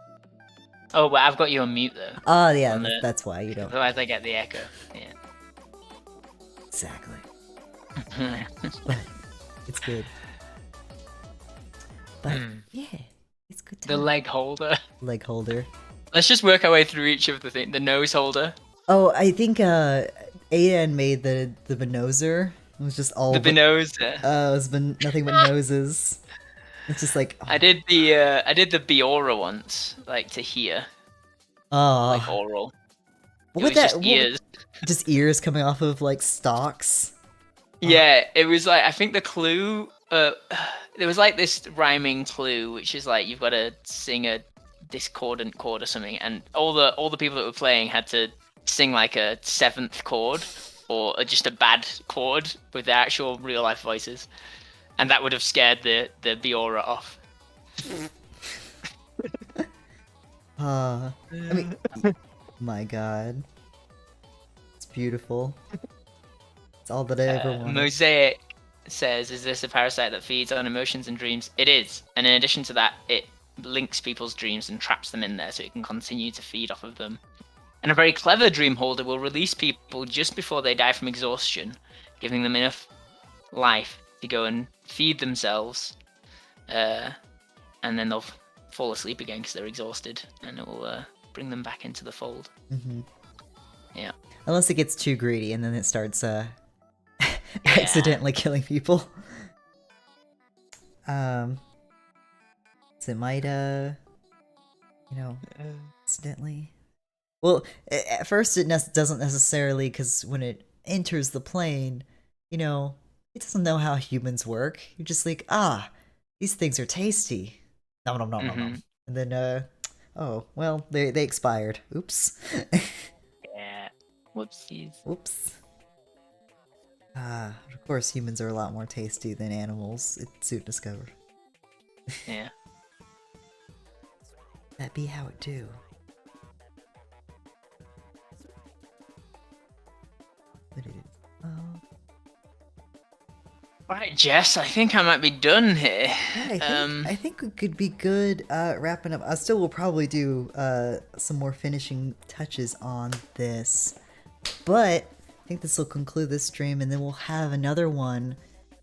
Oh, but I've got you on mute though. Oh yeah, that's why you don't. Otherwise, I get the echo. Yeah. Exactly. But it's good. But yeah, it's good. The leg holder. Leg holder. Let's just work our way through each of the things. The nose holder. Oh, I think Aiden made the benoser. It was just all the benoser. It's been nothing but noses. It's just like, oh. I did the Biora once, like to hear. Oh, like oral. What was just ears. Just ears coming off of like stalks. Yeah, it was like, I think the clue. There was like this rhyming clue, which is like you've got to sing a discordant chord or something, and all the people that were playing had to sing like a seventh chord or just a bad chord with their actual real life voices, and that would have scared the Biora off. I mean, my God, it's beautiful. It's all that I ever wanted. Mosaic says, "Is this a parasite that feeds on emotions and dreams?" It is, and in addition to that, it links people's dreams and traps them in there so it can continue to feed off of them. And a very clever dream holder will release people just before they die from exhaustion, giving them enough life to go and feed themselves, and then they'll fall asleep again because they're exhausted, and it will bring them back into the fold. Yeah. Unless it gets too greedy and then it starts accidentally killing people. So it might accidentally. Well, at first it doesn't necessarily, because when it enters the plane, it doesn't know how humans work. You're just like, these things are tasty. Nom nom nom nom nom. And then oh well, they expired. Oops. Yeah. Whoopsies. Whoops. Of course, humans are a lot more tasty than animals. It's soon discovered. Yeah. That be how it do. Right, Jess, I think I might be done here. Yeah, Um, I think we could be good wrapping up. I still will probably do some more finishing touches on this, but I think this will conclude this stream, and then we'll have another one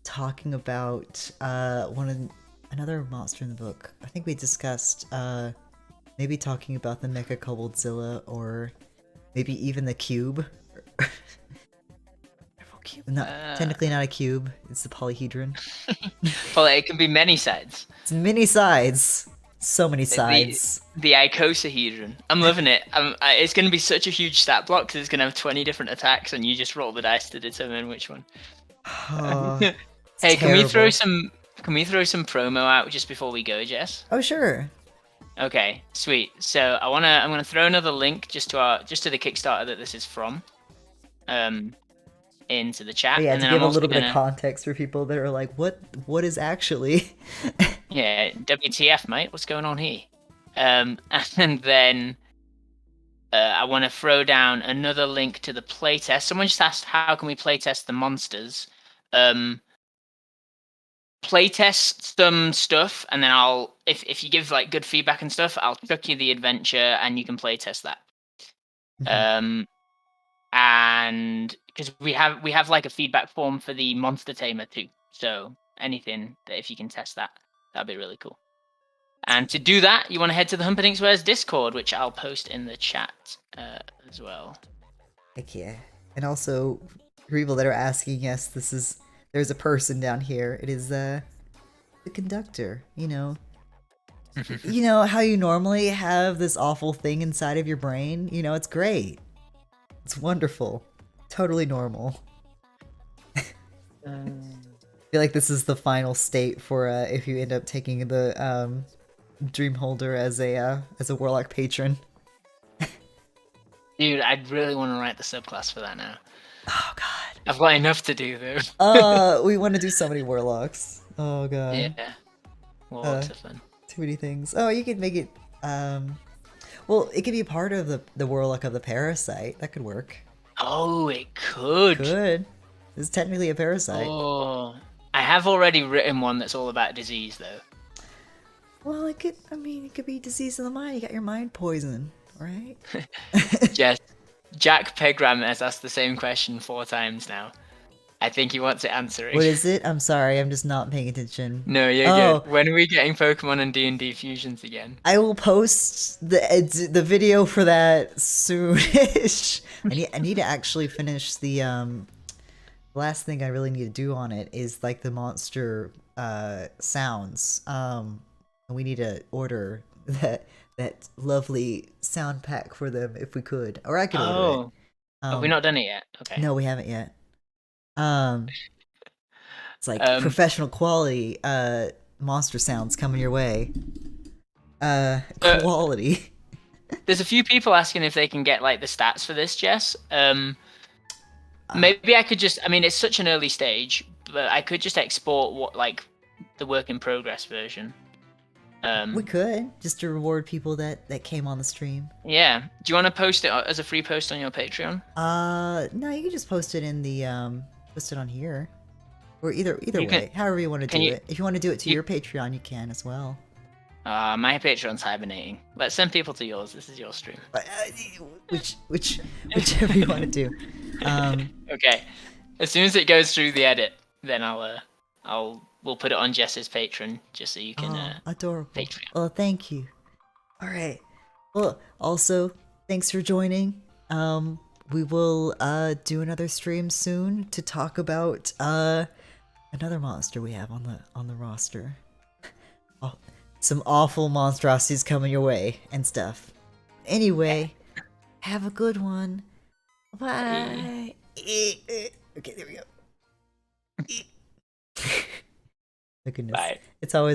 talking about another monster in the book. I think we discussed maybe talking about the Mecha Koboldzilla, or maybe even the cube. Not technically not a cube. It's the polyhedron. well, it can be many sides. It's many sides. So many The sides. the icosahedron. I'm loving it. It's going to be such a huge stat block because it's going to have 20 different attacks, and you just roll the dice to determine which one. Oh, Hey, can we throw some? Can we throw some promo out just before we go, Jess? Oh, sure. Okay, sweet. So I'm gonna throw another link just to the Kickstarter that this is from, into the chat. But yeah, and to then give I'm a little also bit of context for people that are like, what is actually? Yeah, WTF, mate? What's going on here? And then I want to throw down another link to the playtest. Someone just asked, how can we playtest the monsters? Playtest some stuff, and then if you give like good feedback and stuff, I'll chuck you the adventure, and you can playtest that. And because we have like a feedback form for the monster tamer too, so anything that if you can test that, that'd be really cool. And to do that, you want to head to the Humperdinck Squares Discord, which I'll post in the chat as well. Heck yeah. And also, for people that are asking, yes, there's a person down here. It is the conductor. You know how you normally have this awful thing inside of your brain. It's great. It's wonderful. Totally normal. I feel like this is the final state for if you end up taking the Dreamholder as a warlock patron. Dude, I'd really want to write the subclass for that now. Oh god. I've got enough to do though. We want to do so many warlocks. Oh god. Yeah. Warlocks are fun. Too many things. Oh, you could make it well, it could be part of the warlock of the parasite. That could work. Oh, it could. Could. It's technically a parasite. Oh. I have already written one that's all about disease though. Well, it could be disease of the mind. You got your mind poison, right? Yes. Jack Pegram has asked the same question 4 times now. I think he wants it answering. What is it? I'm sorry, I'm just not paying attention. No, you're good. When are we getting Pokemon and D&D fusions again? I will post the video for that soonish. I need to actually finish the last thing I really need to do on it is like the monster sounds. And we need to order that lovely sound pack for them if we could, or I could order it. Have we not done it yet? Okay. No, we haven't yet. It's like professional quality monster sounds coming your way. Quality. There's a few people asking if they can get like the stats for this, Jess. Maybe I could just. I mean, it's such an early stage, but I could just export what like the work in progress version. We could just to reward people that came on the stream. Yeah. Do you want to post it as a free post on your Patreon? No, you can just post it in the post it on here, or either way, however you want to do it. If you want to do it to your Patreon, you can as well. My Patreon's hibernating. Let's send people to yours. This is your stream. Whichever you want to do. Okay. As soon as it goes through the edit, then we'll put it on Jess's Patreon just so you can. Adorable. Patreon. Oh, thank you. All right. Well, also thanks for joining. We will do another stream soon to talk about another monster we have on the roster. Oh, some awful monstrosities coming your way and stuff. Anyway, have a good one. Bye. Okay, there we go. Oh, goodness. Bye. It's always